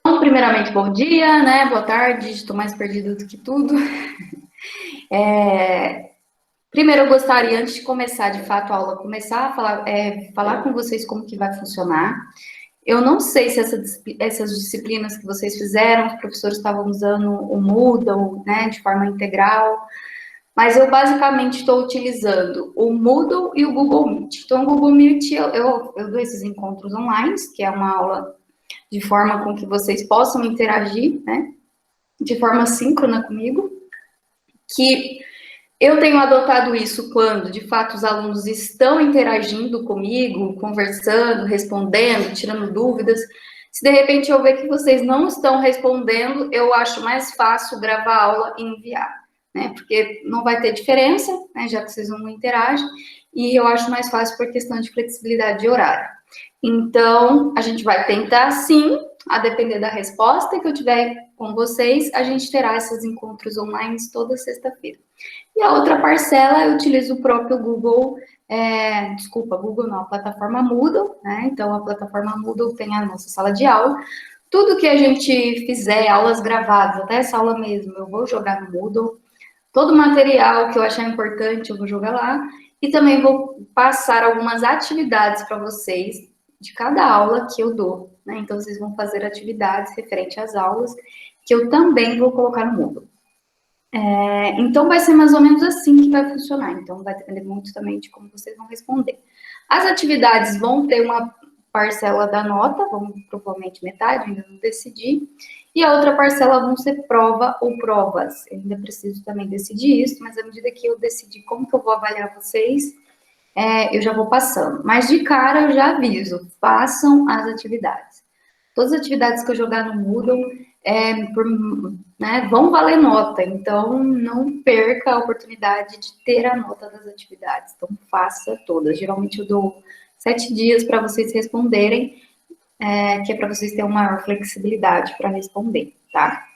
Então, primeiramente, bom dia, né? Boa tarde, estou mais perdida do que tudo. Primeiro, eu gostaria, antes de começar, de fato, a aula, começar a falar com vocês como que vai funcionar. Eu não sei se essas disciplinas que vocês fizeram, os professores estavam usando o Moodle, né, de forma integral, mas eu basicamente estou utilizando o Moodle e o Google Meet. Então, o Google Meet, eu dou esses encontros online, que é uma aula de forma com que vocês possam interagir, né, de forma síncrona comigo, que eu tenho adotado isso quando, de fato, os alunos estão interagindo comigo, conversando, respondendo, tirando dúvidas. Se de repente eu ver que vocês não estão respondendo, eu acho mais fácil gravar a aula e enviar, né? Porque não vai ter diferença, né? Já que vocês não interagem, e eu acho mais fácil por questão de flexibilidade de horário. Então, a gente vai tentar, sim, a depender da resposta que eu tiver com vocês, a gente terá esses encontros online toda sexta-feira. E a outra parcela, eu utilizo o próprio Google, Google não, a plataforma Moodle, né? Então, a plataforma Moodle tem a nossa sala de aula. Tudo que a gente fizer, aulas gravadas, até essa aula mesmo, eu vou jogar no Moodle. Todo material que eu achar importante, eu vou jogar lá. E também vou passar algumas atividades para vocês de cada aula que eu dou, né? Então, vocês vão fazer atividades referente às aulas, que eu também vou colocar no Moodle. Então, vai ser mais ou menos assim que vai funcionar. Então, vai depender muito também de como vocês vão responder. As atividades vão ter uma parcela da nota, vão provavelmente metade, ainda não decidi. E a outra parcela vão ser prova ou provas. Eu ainda preciso também decidir isso, mas à medida que eu decidir como que eu vou avaliar vocês, eu já vou passando. Mas de cara eu já aviso, façam as atividades. Todas as atividades que eu jogar no Moodle vão valer nota, então não perca a oportunidade de ter a nota das atividades. Então faça todas. Geralmente eu dou 7 dias para vocês responderem, que é para vocês terem uma maior flexibilidade para responder, tá?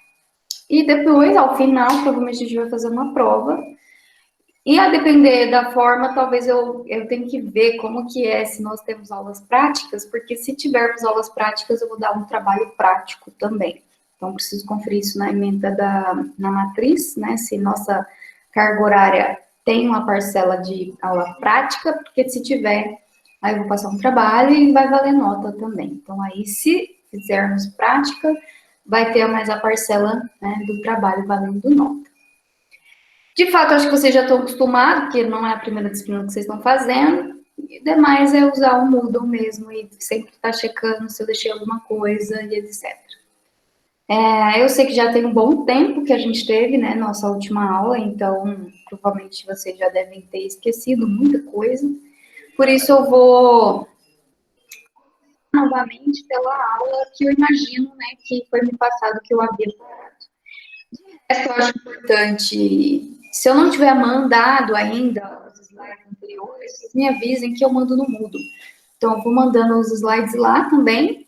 E depois, ao final, provavelmente a gente vai fazer uma prova. E a depender da forma, talvez eu tenha que ver como que é, se nós temos aulas práticas, porque se tivermos aulas práticas, eu vou dar um trabalho prático também. Então, preciso conferir isso na emenda na matriz, né, se nossa carga horária tem uma parcela de aula prática, porque se tiver, aí eu vou passar um trabalho e vai valer nota também. Então, aí, se fizermos prática, vai ter mais a parcela, né, do trabalho valendo nota. De fato, acho que vocês já estão acostumados, porque não é a primeira disciplina que vocês estão fazendo. E demais é usar o Moodle mesmo e sempre estar checando se eu deixei alguma coisa e etc. Eu sei que já tem um bom tempo que a gente teve, né, nossa última aula, então provavelmente vocês já devem ter esquecido muita coisa. Por isso eu vou novamente pela aula que eu imagino, né, que foi me passado que eu havia falado. Essa eu acho importante. Se eu não tiver mandado ainda os slides anteriores, vocês me avisem que eu mando no Moodle. Então, eu vou mandando os slides lá também.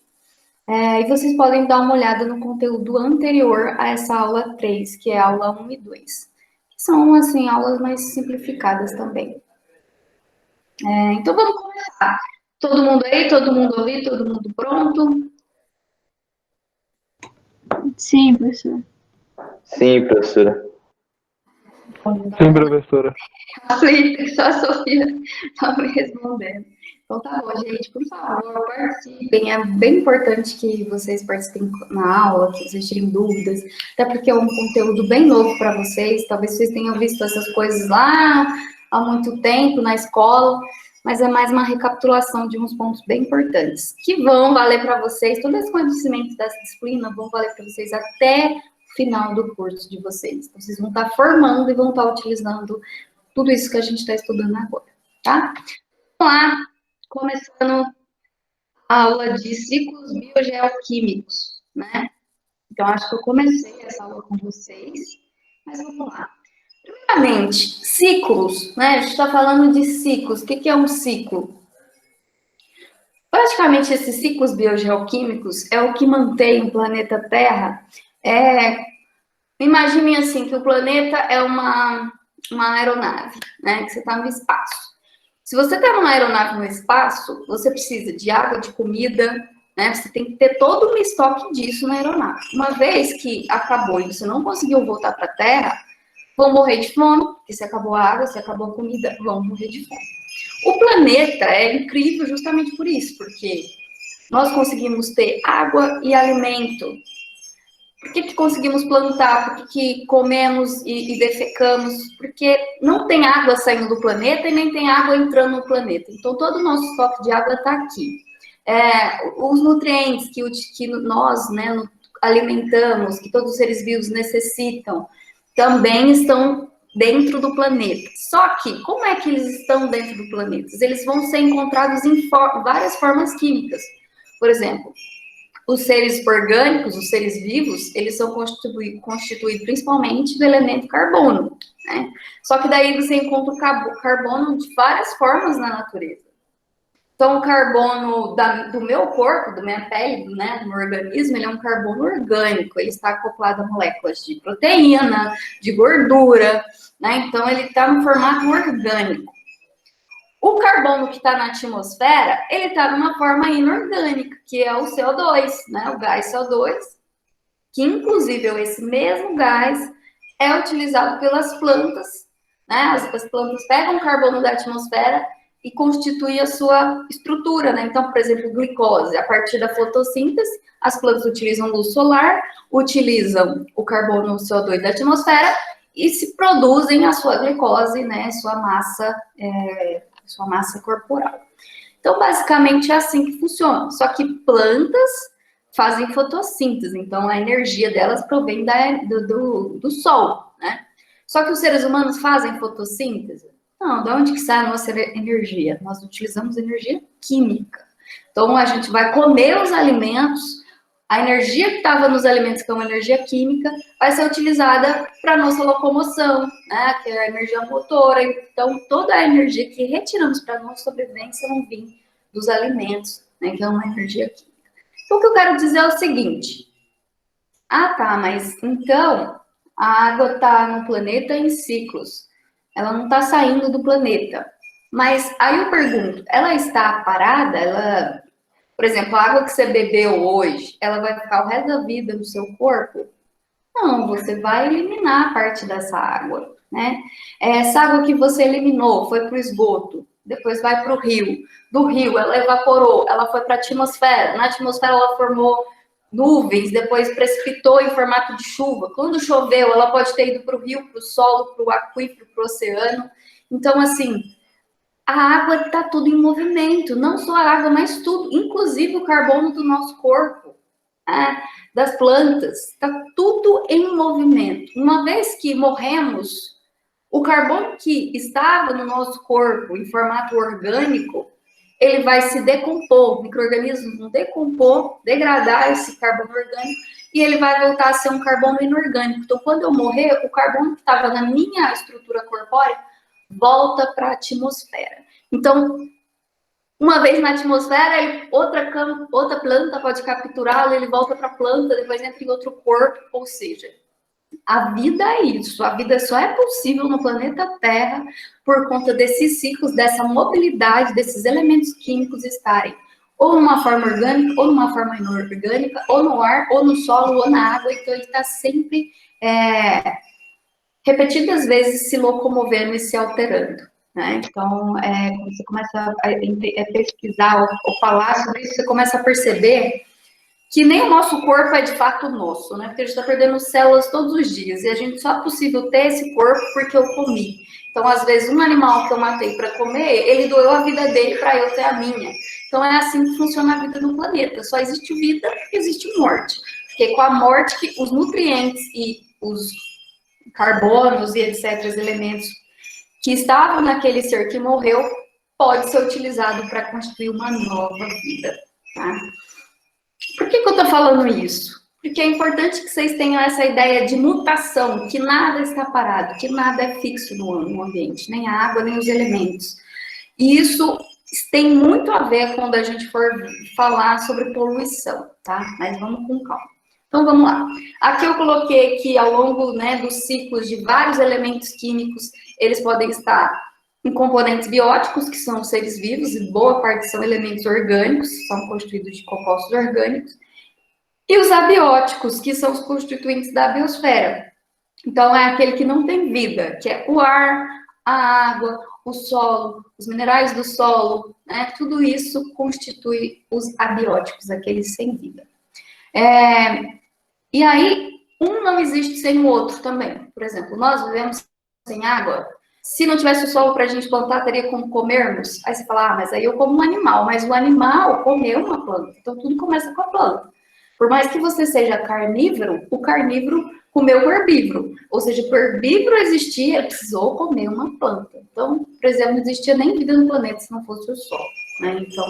E vocês podem dar uma olhada no conteúdo anterior a essa aula 3, que é a aula 1 e 2. Que são, assim, aulas mais simplificadas também. Então, vamos começar. Todo mundo aí? Todo mundo ouvido? Todo mundo pronto? Sim, professora. Sim, professora. Sim, professora. Só a Sofia está me respondendo. Então tá bom, gente, por favor, participem. É bem importante que vocês participem na aula, que vocês tirem dúvidas, até porque é um conteúdo bem novo para vocês. Talvez vocês tenham visto essas coisas lá há muito tempo na escola, mas é mais uma recapitulação de uns pontos bem importantes, que vão valer para vocês, todo esse conhecimento dessa disciplina vão valer para vocês até final do curso de vocês. Então, vocês vão estar formando e vão estar utilizando tudo isso que a gente está estudando agora, tá? Vamos lá, começando a aula de ciclos biogeoquímicos, né? Então, acho que eu comecei essa aula com vocês, mas vamos lá. Primeiramente, ciclos, né? A gente está falando de ciclos. O que é um ciclo? Praticamente, esses ciclos biogeoquímicos é o que mantém o planeta Terra. Imaginem assim, que o planeta é uma aeronave, né? Que você está no espaço. Se você está numa aeronave no espaço, você precisa de água, de comida, né? Você tem que ter todo um estoque disso na aeronave. Uma vez que acabou e você não conseguiu voltar para a Terra, vão morrer de fome, porque se acabou a água, se acabou a comida, vão morrer de fome. O planeta é incrível justamente por isso, porque nós conseguimos ter água e alimento. Por que conseguimos plantar? Por que comemos e defecamos? Porque não tem água saindo do planeta e nem tem água entrando no planeta. Então, todo o nosso estoque de água está aqui. Os nutrientes que nós, né, alimentamos, que todos os seres vivos necessitam, também estão dentro do planeta. Só que, como é que eles estão dentro do planeta? Eles vão ser encontrados em várias formas químicas. Por exemplo, os seres orgânicos, os seres vivos, eles são constituídos principalmente do elemento carbono, né? Só que daí você encontra o carbono de várias formas na natureza. Então, o carbono do meu corpo, da minha pele, né, do meu organismo, ele é um carbono orgânico. Ele está acoplado a moléculas de proteína, de gordura, né? Então, ele está no formato orgânico. O carbono que está na atmosfera, ele está numa forma inorgânica, que é o CO2, né? O gás CO2, que inclusive esse mesmo gás é utilizado pelas plantas, né? As plantas pegam o carbono da atmosfera e constituem a sua estrutura, né? Então, por exemplo, glicose, a partir da fotossíntese, as plantas utilizam luz solar, utilizam o carbono, o CO2 da atmosfera e se produzem a sua glicose, né? Sua massa corporal. Então, basicamente, é assim que funciona. Só que plantas fazem fotossíntese, então a energia delas provém do sol, né? Só que os seres humanos fazem fotossíntese? Não, de onde que sai a nossa energia? Nós utilizamos energia química. Então, a gente vai comer os alimentos, a energia que estava nos alimentos, que é uma energia química, vai ser utilizada para a nossa locomoção, né? Que é a energia motora. Então, toda a energia que retiramos para a nossa sobrevivência vão vir dos alimentos, né? Que é uma energia química. Então, o que eu quero dizer é o seguinte. Tá, mas então a água está no planeta em ciclos. Ela não está saindo do planeta. Mas aí eu pergunto, ela está parada? Por exemplo, a água que você bebeu hoje, ela vai ficar o resto da vida no seu corpo? Não, você vai eliminar parte dessa água, né? Essa água que você eliminou foi para o esgoto, depois vai para o rio. Do rio, ela evaporou, ela foi para a atmosfera. Na atmosfera, ela formou nuvens, depois precipitou em formato de chuva. Quando choveu, ela pode ter ido para o rio, para o solo, para o aquífero, para o oceano. Então, assim, a água está tudo em movimento, não só a água, mas tudo, inclusive o carbono do nosso corpo, né? Das plantas, está tudo em movimento. Uma vez que morremos, o carbono que estava no nosso corpo em formato orgânico, ele vai se decompor, micro-organismos vão decompor, degradar esse carbono orgânico e ele vai voltar a ser um carbono inorgânico. Então, quando eu morrer, o carbono que estava na minha estrutura corpórea volta para a atmosfera. Então, uma vez na atmosfera, outra planta pode capturá-lo, ele volta para a planta, depois entra em outro corpo, ou seja, a vida é isso, a vida só é possível no planeta Terra por conta desses ciclos, dessa mobilidade, desses elementos químicos estarem ou numa forma orgânica, ou numa forma inorgânica, ou no ar, ou no solo, ou na água, então ele está sempre repetidas vezes se locomovendo e se alterando, né? Então, quando você começa a pesquisar ou falar sobre isso, você começa a perceber que nem o nosso corpo é de fato nosso, né? Porque a gente está perdendo células todos os dias e a gente só é possível ter esse corpo porque eu comi. Então, às vezes, um animal que eu matei para comer, ele doeu a vida dele para eu ter a minha. Então, é assim que funciona a vida no planeta. Só existe vida e existe morte. Porque com a morte, os nutrientes e os carbonos e etc., os elementos que estavam naquele ser que morreu, pode ser utilizado para constituir uma nova vida, tá? Por que eu estou falando isso? Porque é importante que vocês tenham essa ideia de mutação, que nada está parado, que nada é fixo no ambiente, nem a água, nem os elementos. E isso tem muito a ver quando a gente for falar sobre poluição, tá? Mas vamos com calma. Então, vamos lá. Aqui eu coloquei que ao longo, né, dos ciclos de vários elementos químicos, eles podem estar em componentes bióticos, que são seres vivos, e boa parte são elementos orgânicos, são constituídos de compostos orgânicos, e os abióticos, que são os constituintes da biosfera. Então, é aquele que não tem vida, que é o ar, a água, o solo, os minerais do solo, né? Tudo isso constitui os abióticos, aqueles sem vida. E aí, um não existe sem o outro também. Por exemplo, nós vivemos sem água. Se não tivesse o solo para a gente plantar, teria como comermos? Aí você fala, mas aí eu como um animal. Mas o animal comeu uma planta. Então, tudo começa com a planta. Por mais que você seja carnívoro, o carnívoro comeu o herbívoro. Ou seja, para o herbívoro existir, ele precisou comer uma planta. Então, por exemplo, não existia nem vida no planeta se não fosse o Sol, né? Então,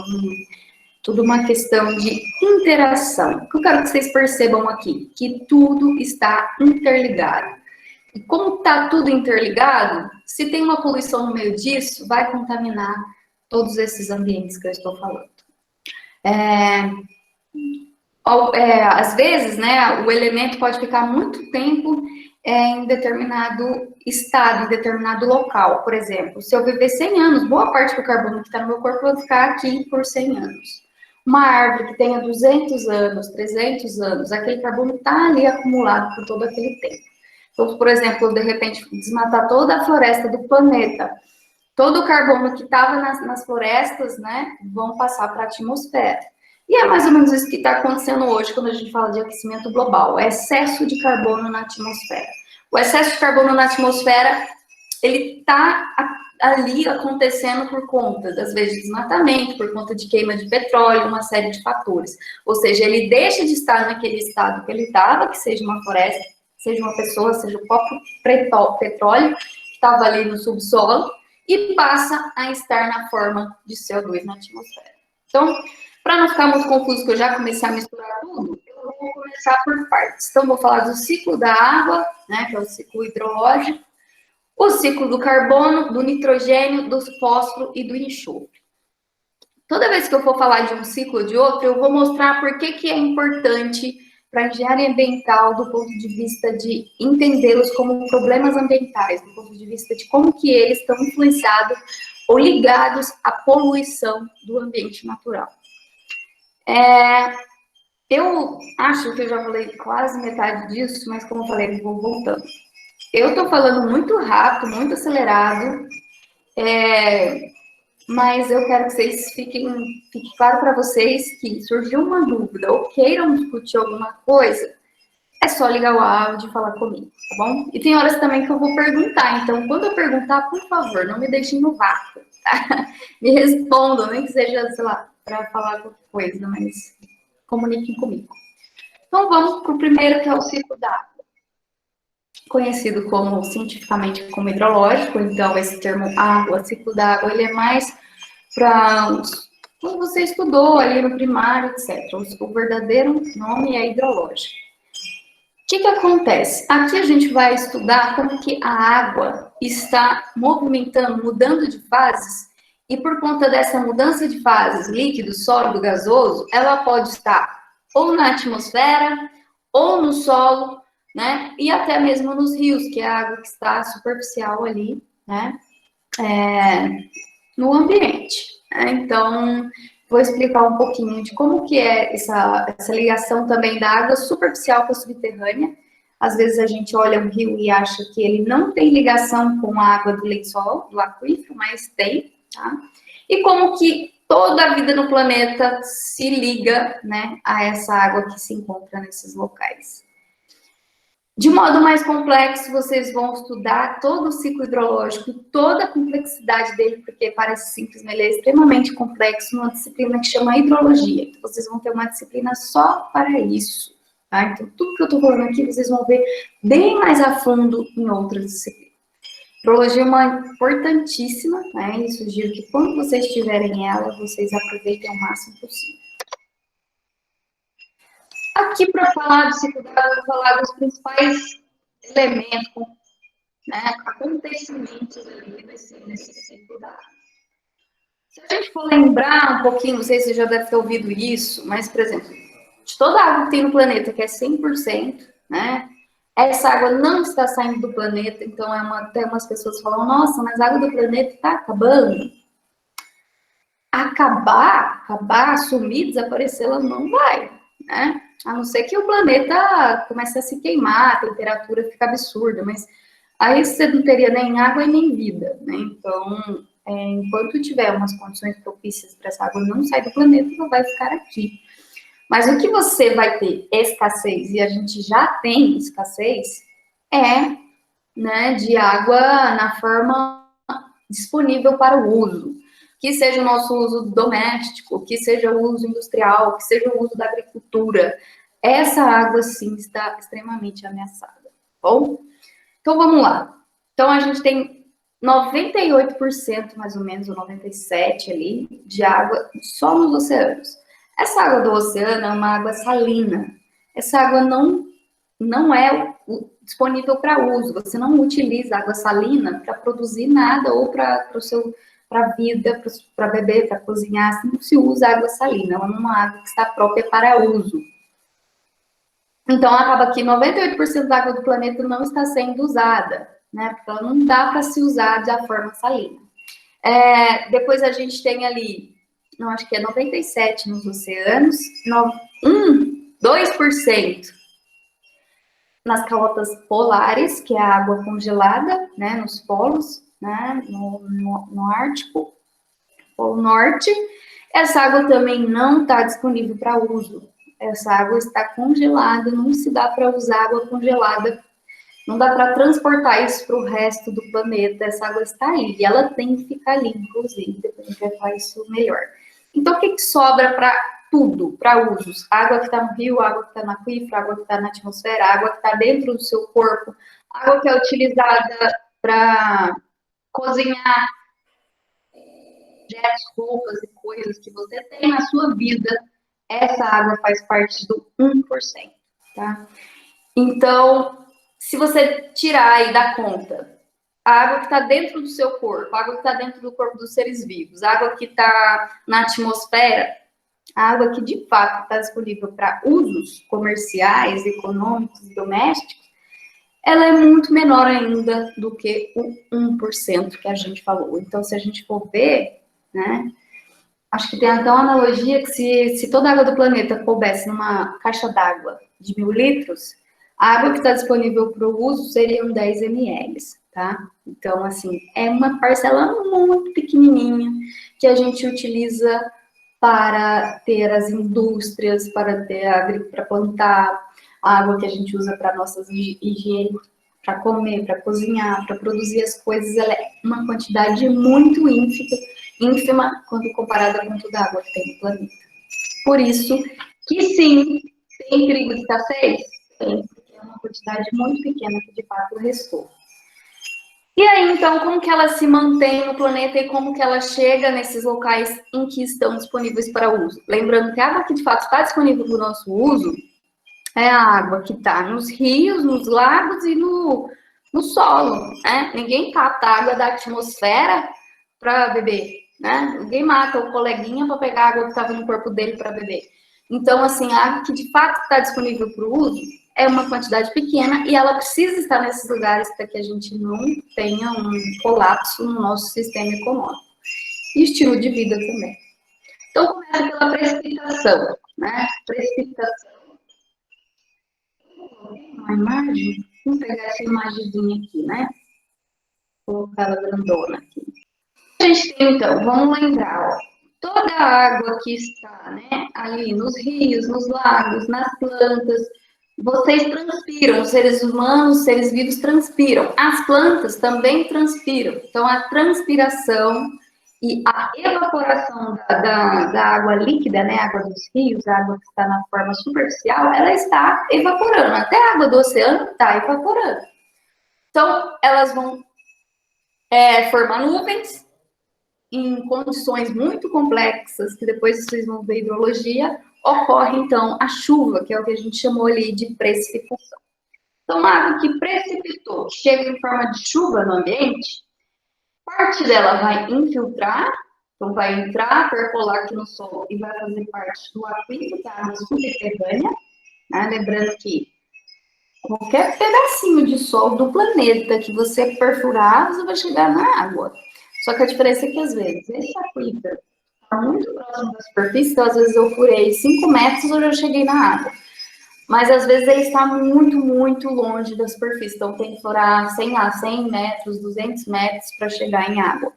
tudo uma questão de interação. O que eu quero que vocês percebam aqui? Que tudo está interligado. E como está tudo interligado, se tem uma poluição no meio disso, vai contaminar todos esses ambientes que eu estou falando. Às vezes, né, o elemento pode ficar muito tempo em determinado estado, em determinado local. Por exemplo, se eu viver 100 anos, boa parte do carbono que está no meu corpo vai ficar aqui por 100 anos. Uma árvore que tenha 200 anos, 300 anos, aquele carbono está ali acumulado por todo aquele tempo. Então, por exemplo, de repente, desmatar toda a floresta do planeta, todo o carbono que estava nas florestas, né, vão passar para a atmosfera. E é mais ou menos isso que está acontecendo hoje quando a gente fala de aquecimento global, o excesso de carbono na atmosfera. O excesso de carbono na atmosfera, ele está ali acontecendo por conta, das vezes, de desmatamento, por conta de queima de petróleo, uma série de fatores. Ou seja, ele deixa de estar naquele estado que ele estava, que seja uma floresta, seja uma pessoa, seja o próprio petróleo que estava ali no subsolo, e passa a estar na forma de CO2 na atmosfera. Então, para não ficar muito confuso, que eu já comecei a misturar tudo, eu vou começar por partes. Então, vou falar do ciclo da água, né, que é o ciclo hidrológico, o ciclo do carbono, do nitrogênio, do fósforo e do enxofre. Toda vez que eu for falar de um ciclo ou de outro, eu vou mostrar por que é importante para a engenharia ambiental, do ponto de vista de entendê-los como problemas ambientais, do ponto de vista de como que eles estão influenciados ou ligados à poluição do ambiente natural. Eu acho que eu já falei quase metade disso, mas como eu falei, eu vou voltando. Eu estou falando muito rápido, muito acelerado, mas eu quero que vocês fique claro para vocês que surgiu uma dúvida ou queiram discutir alguma coisa, é só ligar o áudio e falar comigo, tá bom? E tem horas também que eu vou perguntar, então quando eu perguntar, por favor, não me deixem no vácuo, tá? Me respondam, nem que seja, sei lá, para falar qualquer coisa, mas comuniquem comigo. Então vamos para o primeiro, que é o ciclo da água, conhecido como, cientificamente, como hidrológico. Então esse termo água, ciclo da água, ele é mais para quando você estudou ali no primário, etc. O verdadeiro nome é hidrológico. O que acontece? Aqui a gente vai estudar como que a água está movimentando, mudando de fases, e por conta dessa mudança de fases, líquido, sólido, gasoso, ela pode estar ou na atmosfera, ou no solo, né? E até mesmo nos rios, que é a água que está superficial ali, né? No ambiente. Então, vou explicar um pouquinho de como que é essa ligação também da água superficial com a subterrânea. Às vezes a gente olha um rio e acha que ele não tem ligação com a água do lençol, do aquífero, mas tem, tá? E como que toda a vida no planeta se liga, né, a essa água que se encontra nesses locais. De modo mais complexo, vocês vão estudar todo o ciclo hidrológico e toda a complexidade dele, porque parece simples, mas ele é extremamente complexo, numa disciplina que chama hidrologia. Então, vocês vão ter uma disciplina só para isso, tá? Então, tudo que eu estou falando aqui, vocês vão ver bem mais a fundo em outras disciplinas. Hidrologia é uma importantíssima, né? E sugiro que quando vocês tiverem ela, vocês aproveitem ao máximo possível. Aqui, para falar do ciclo da água, vou falar dos principais elementos, né, acontecimentos ali nesse ciclo da água. Se a gente for lembrar um pouquinho, não sei se você já deve ter ouvido isso, mas, por exemplo, de toda a água que tem no planeta, que é 100%, né, essa água não está saindo do planeta, então até umas pessoas falam, nossa, mas a água do planeta está acabando. Acabar, sumir, desaparecer, ela não vai, né? A não ser que o planeta comece a se queimar, a temperatura fica absurda, mas aí você não teria nem água e nem vida, né? Então, enquanto tiver umas condições propícias para essa água não sair do planeta, ela vai ficar aqui. Mas o que você vai ter escassez, e a gente já tem escassez, né, de água na forma disponível para o uso. Que seja o nosso uso doméstico, que seja o uso industrial, que seja o uso da agricultura. Essa água, sim, está extremamente ameaçada. Bom, então vamos lá. Então a gente tem 98% mais ou menos, ou 97% ali, de água só nos oceanos. Essa água do oceano é uma água salina. Essa água não é disponível para uso. Você não utiliza água salina para produzir nada ou para a vida, para beber, para cozinhar. Assim, não se usa água salina. Ela é uma água que está própria para uso. Então, acaba que 98% da água do planeta não está sendo usada, né? Porque ela não dá para se usar da forma salina. Depois a gente tem ali, não, acho que é 97% nos oceanos, 2% nas calotas polares, que é a água congelada, né, nos polos, né, no Ártico, Polo Norte. Essa água também não está disponível para uso. Essa água está congelada, não se dá para usar água congelada, não dá para transportar isso para o resto do planeta. Essa água está aí, e ela tem que ficar ali, inclusive, depois a gente vai falar isso melhor. Então, o que sobra para tudo, para usos? Água que está no rio, água que está no aquífero, água que está na atmosfera, água que está dentro do seu corpo, água que é utilizada para cozinhar objetos, roupas e coisas que você tem na sua vida. Essa água faz parte do 1%, tá? Então, se você tirar e dar conta, a água que está dentro do seu corpo, a água que está dentro do corpo dos seres vivos, a água que está na atmosfera, a água que de fato está disponível para usos comerciais, econômicos e domésticos, ela é muito menor ainda do que o 1% que a gente falou. Então, se a gente for ver, né, acho que tem até uma analogia que se toda a água do planeta coubesse numa caixa d'água de 1.000 litros, a água que está disponível para o uso seriam 10 ml, tá? Então, assim, é uma parcela muito pequenininha que a gente utiliza para ter as indústrias, para plantar, a água que a gente usa para nossas higiene, para comer, para cozinhar, para produzir as coisas, ela é uma quantidade muito ínfima quando comparada com toda a água que tem no planeta. Por isso que sim, tem perigo de escassez? Tem, porque é uma quantidade muito pequena que de fato restou. E aí, então, como que ela se mantém no planeta e como que ela chega nesses locais em que estão disponíveis para uso? Lembrando que a água que de fato está disponível para o nosso uso é a água que está nos rios, nos lagos e no solo, né? Ninguém capta a água da atmosfera para beber, né? Ninguém mata o coleguinha para pegar a água que estava no corpo dele para beber. Então, assim, a água que de fato está disponível para o uso é uma quantidade pequena e ela precisa estar nesses lugares para que a gente não tenha um colapso no nosso sistema econômico. E estilo de vida também. Então, começa pela precipitação, né? Precipitação. Uma imagem, vamos pegar essa imagenzinha aqui, né? Vou colocar ela grandona aqui. A gente tem, então, vamos lembrar, ó, toda a água que está, né, ali nos rios, nos lagos, nas plantas, vocês transpiram, os seres humanos, os seres vivos transpiram. As plantas também transpiram. Então, a transpiração e a evaporação da água líquida, né, a água dos rios, a água que está na forma superficial, ela está evaporando. Até a água do oceano está evaporando. Então, elas vão formar nuvens em condições muito complexas, que depois vocês vão ver hidrologia, ocorre, então, a chuva, que é o que a gente chamou ali de precipitação. Então, a água que precipitou, que chega em forma de chuva no ambiente, parte dela vai infiltrar, então vai entrar, percolar aqui no solo e vai fazer parte do aquífero, da água subterrânea, né? Lembrando que qualquer pedacinho de solo do planeta que você perfurar, você vai chegar na água. Só que a diferença é que, às vezes, esse aquífero está muito próximo da superfície, então, às vezes, eu furei 5 metros, eu já cheguei na água. Mas, às vezes, ele está muito, muito longe da superfície. Então, tem que furar 100 metros, 200 metros para chegar em água.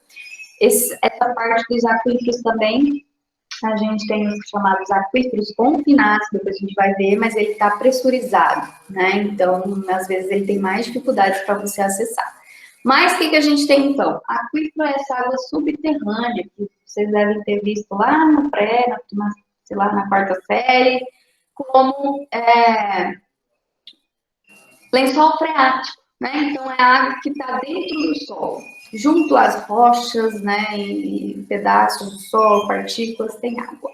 Essa parte dos aquíferos também, a gente tem os chamados aquíferos confinados, depois a gente vai ver, mas ele está pressurizado, né? Então, às vezes, ele tem mais dificuldade para você acessar. Mas o que a gente tem, então? Aquífero é essa água subterrânea, que vocês devem ter visto lá no sei lá, na quarta série, como lençol freático, né? Então, é a água que está dentro do solo, junto às rochas, né? E pedaços do solo, partículas, tem água.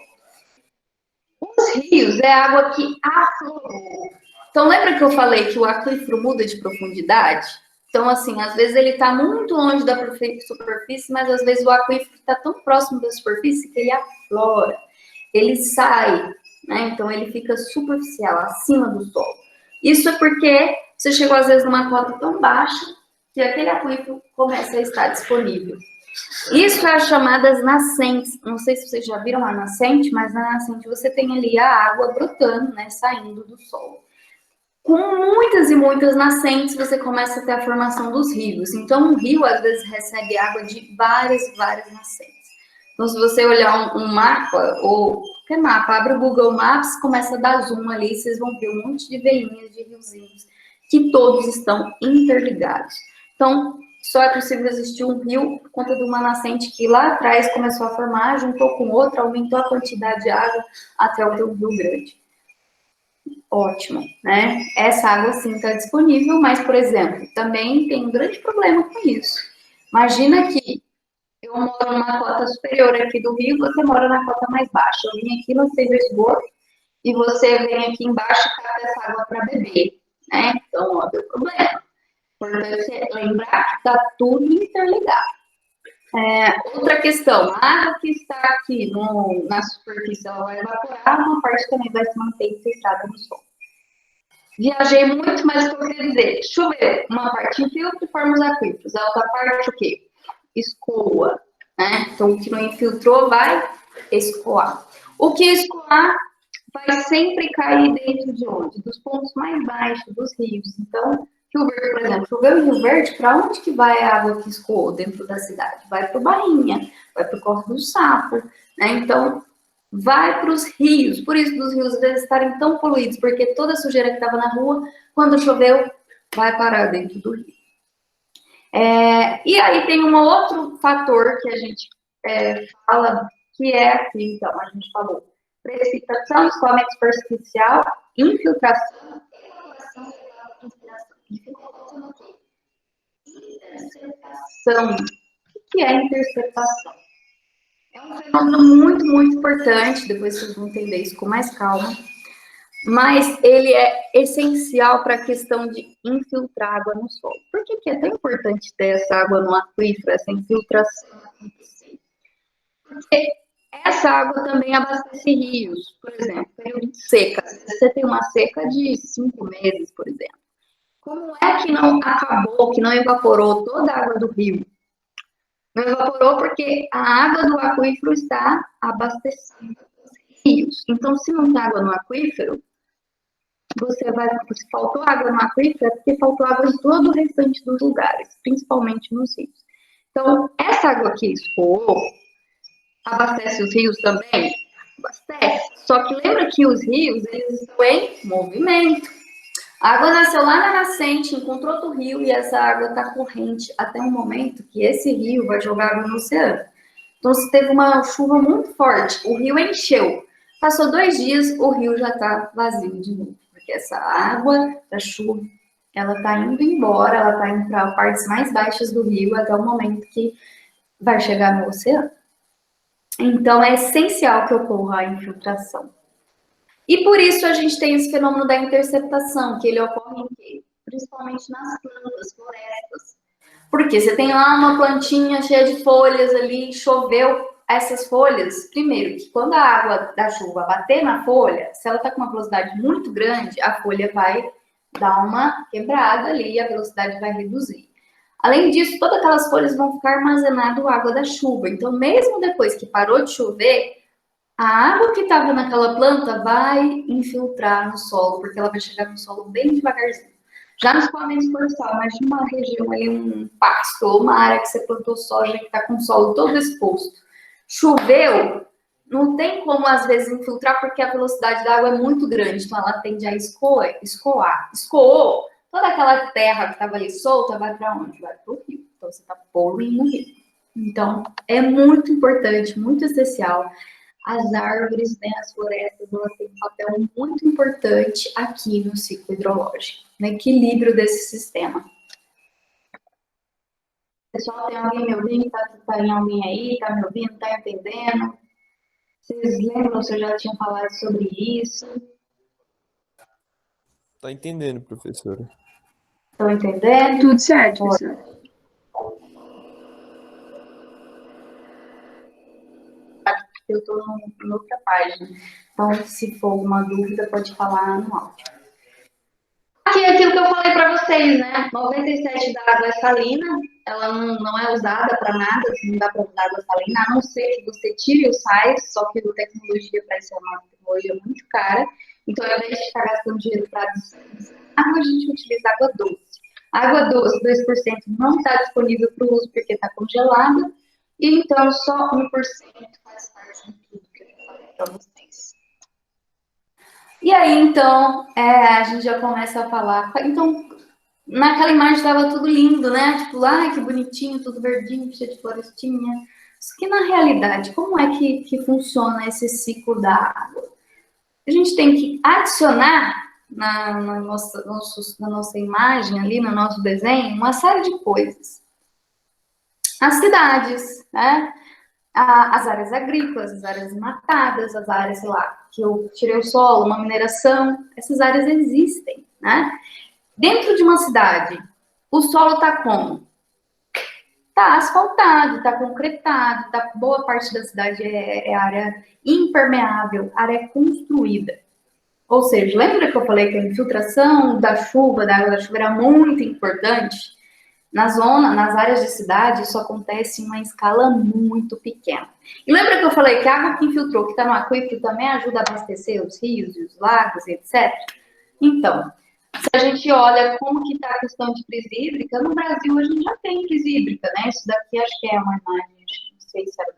Os rios é água que aflorou. Então, lembra que eu falei que o aquífero muda de profundidade? Então, assim, às vezes ele está muito longe da superfície, mas às vezes o aquífero está tão próximo da superfície que ele aflora, ele sai, né? Então, ele fica superficial, acima do solo. Isso é porque você chegou, às vezes, numa cota tão baixa que aquele aquífero começa a estar disponível. Isso é as chamadas nascentes. Não sei se vocês já viram a nascente, mas na nascente você tem ali a água brotando, né, saindo do solo. Com muitas e muitas nascentes, você começa a ter a formação dos rios. Então, um rio, às vezes, recebe água de várias nascentes. Então, se você olhar um mapa, ou qualquer mapa, abre o Google Maps, começa a dar zoom ali, vocês vão ver um monte de veinhas de riozinhos, que todos estão interligados. Então, só é possível existir um rio por conta de uma nascente que lá atrás começou a formar, juntou com outra, aumentou a quantidade de água até o teu rio grande. Ótimo, né? Essa água sim está disponível, mas, por exemplo, também tem um grande problema com isso. Imagina que eu moro numa cota superior aqui do rio, você mora na cota mais baixa. Eu vim aqui, lancei o esgoto, e você vem aqui embaixo e cata essa água para beber, né? Então, ó, deu problema. Importante lembrar que está tudo interligado. Outra questão, a água que está aqui na superfície, ela vai evaporar, uma parte também vai se manter infiltrada no solo. Viajei muito, mas o que eu queria dizer, choveu, uma parte infiltra e forma os aquíferos, a outra parte o quê? Escoa, né? Então, o que não infiltrou vai escoar. O que escoar vai sempre cair dentro de onde? Dos pontos mais baixos dos rios. Então, Rio Verde, por exemplo, choveu em Rio Verde, para onde que vai a água que escoou dentro da cidade? Vai para o Barrinha, vai para o Córrego do Sapo, né? Então, vai para os rios. Por isso, dos rios às vezes estarem tão poluídos, porque toda a sujeira que estava na rua, quando choveu, vai parar dentro do rio. E aí tem um outro fator que a gente fala, que é aqui, então, a gente falou, precipitação, escoamento superficial, infiltração, evaporação e transpiração. Interceptação. O que é interceptação? É um fenômeno muito, muito importante, depois vocês vão entender isso com mais calma, mas ele é essencial para a questão de infiltrar água no solo. Por que é tão importante ter essa água no aquífero, essa infiltração acontecer? Porque essa água também abastece rios, por exemplo, período de seca. Você tem uma seca de 5 meses, por exemplo. Como é que não acabou, que não evaporou toda a água do rio? Não evaporou porque a água do aquífero está abastecendo os rios. Então, se não tem água no aquífero, se faltou água no aquífero, é porque faltou água em todo o restante dos lugares, principalmente nos rios. Então, essa água que escoou, abastece os rios também? Abastece. Só que lembra que os rios, eles estão em movimento. A água nasceu lá na nascente, encontrou outro rio e essa água está corrente até um momento que esse rio vai jogar água no oceano. Então, se teve uma chuva muito forte, o rio encheu. Passou 2 dias, o rio já está vazio de novo. Porque essa água da chuva, ela está indo embora, ela está indo para partes mais baixas do rio até o momento que vai chegar no oceano. Então, é essencial que ocorra a infiltração. E por isso a gente tem esse fenômeno da interceptação, que ele ocorre em quê? Principalmente nas plantas, florestas. Porque você tem lá uma plantinha cheia de folhas ali, choveu essas folhas. Primeiro, que quando a água da chuva bater na folha, se ela está com uma velocidade muito grande, a folha vai dar uma quebrada ali e a velocidade vai reduzir. Além disso, todas aquelas folhas vão ficar armazenando água da chuva. Então, mesmo depois que parou de chover, a água que estava naquela planta vai infiltrar no solo, porque ela vai chegar no solo bem devagarzinho. Já no escoamento florestal, imagina uma região ali, um pasto, ou uma área que você plantou soja que está com o solo todo exposto. Choveu, não tem como, às vezes, infiltrar, porque a velocidade da água é muito grande, então ela tende a escoar. Escoou, toda aquela terra que estava ali solta vai para onde? Vai para o rio. Então, você está poluindo o rio. Então, é muito importante, muito essencial. As árvores, né, as florestas, elas têm um papel muito importante aqui no ciclo hidrológico, no equilíbrio desse sistema. Pessoal, tem alguém me ouvindo? Tem alguém aí? Tá me ouvindo? Tá entendendo? Vocês lembram se eu já tinha falado sobre isso? Tá entendendo, professora? Estão entendendo? Tudo certo, professor. Eu estou em outra página. Então, se for alguma dúvida, pode falar no áudio. Aqui é aquilo que eu falei para vocês, né? 97% da água é salina, ela não é usada para nada, não dá para usar água salina, a não ser que você tire os sais, só que a tecnologia para isso é uma tecnologia muito cara. Então, ao invés de ficar gastando dinheiro para água, a gente utiliza água doce. Água doce, 2% não está disponível para o uso porque está congelada, e então só 1% faz parte de tudo que eu falei para vocês. E aí, então, a gente já começa a falar. Então, naquela imagem estava tudo lindo, né? Tipo, ai, que bonitinho, tudo verdinho, cheio de florestinha. Só que, na realidade, como é que funciona esse ciclo da água? A gente tem que adicionar na nossa imagem ali, no nosso desenho, uma série de coisas. As cidades, né? As áreas agrícolas, as áreas matadas, as áreas, sei lá, que eu tirei o solo, uma mineração, essas áreas existem, né? Dentro de uma cidade, o solo está como? Está asfaltado, está concretado, boa parte da cidade é área impermeável, área construída. Ou seja, lembra que eu falei que a infiltração da chuva, da água da chuva era muito importante? Nas áreas de cidade, isso acontece em uma escala muito pequena. E lembra que eu falei que a água que infiltrou, que está no aquífero, também ajuda a abastecer os rios, os lagos, etc? Então, se a gente olha como que está a questão de crise hídrica, no Brasil a gente já tem crise hídrica, né? Isso daqui acho que é uma imagem, não sei se era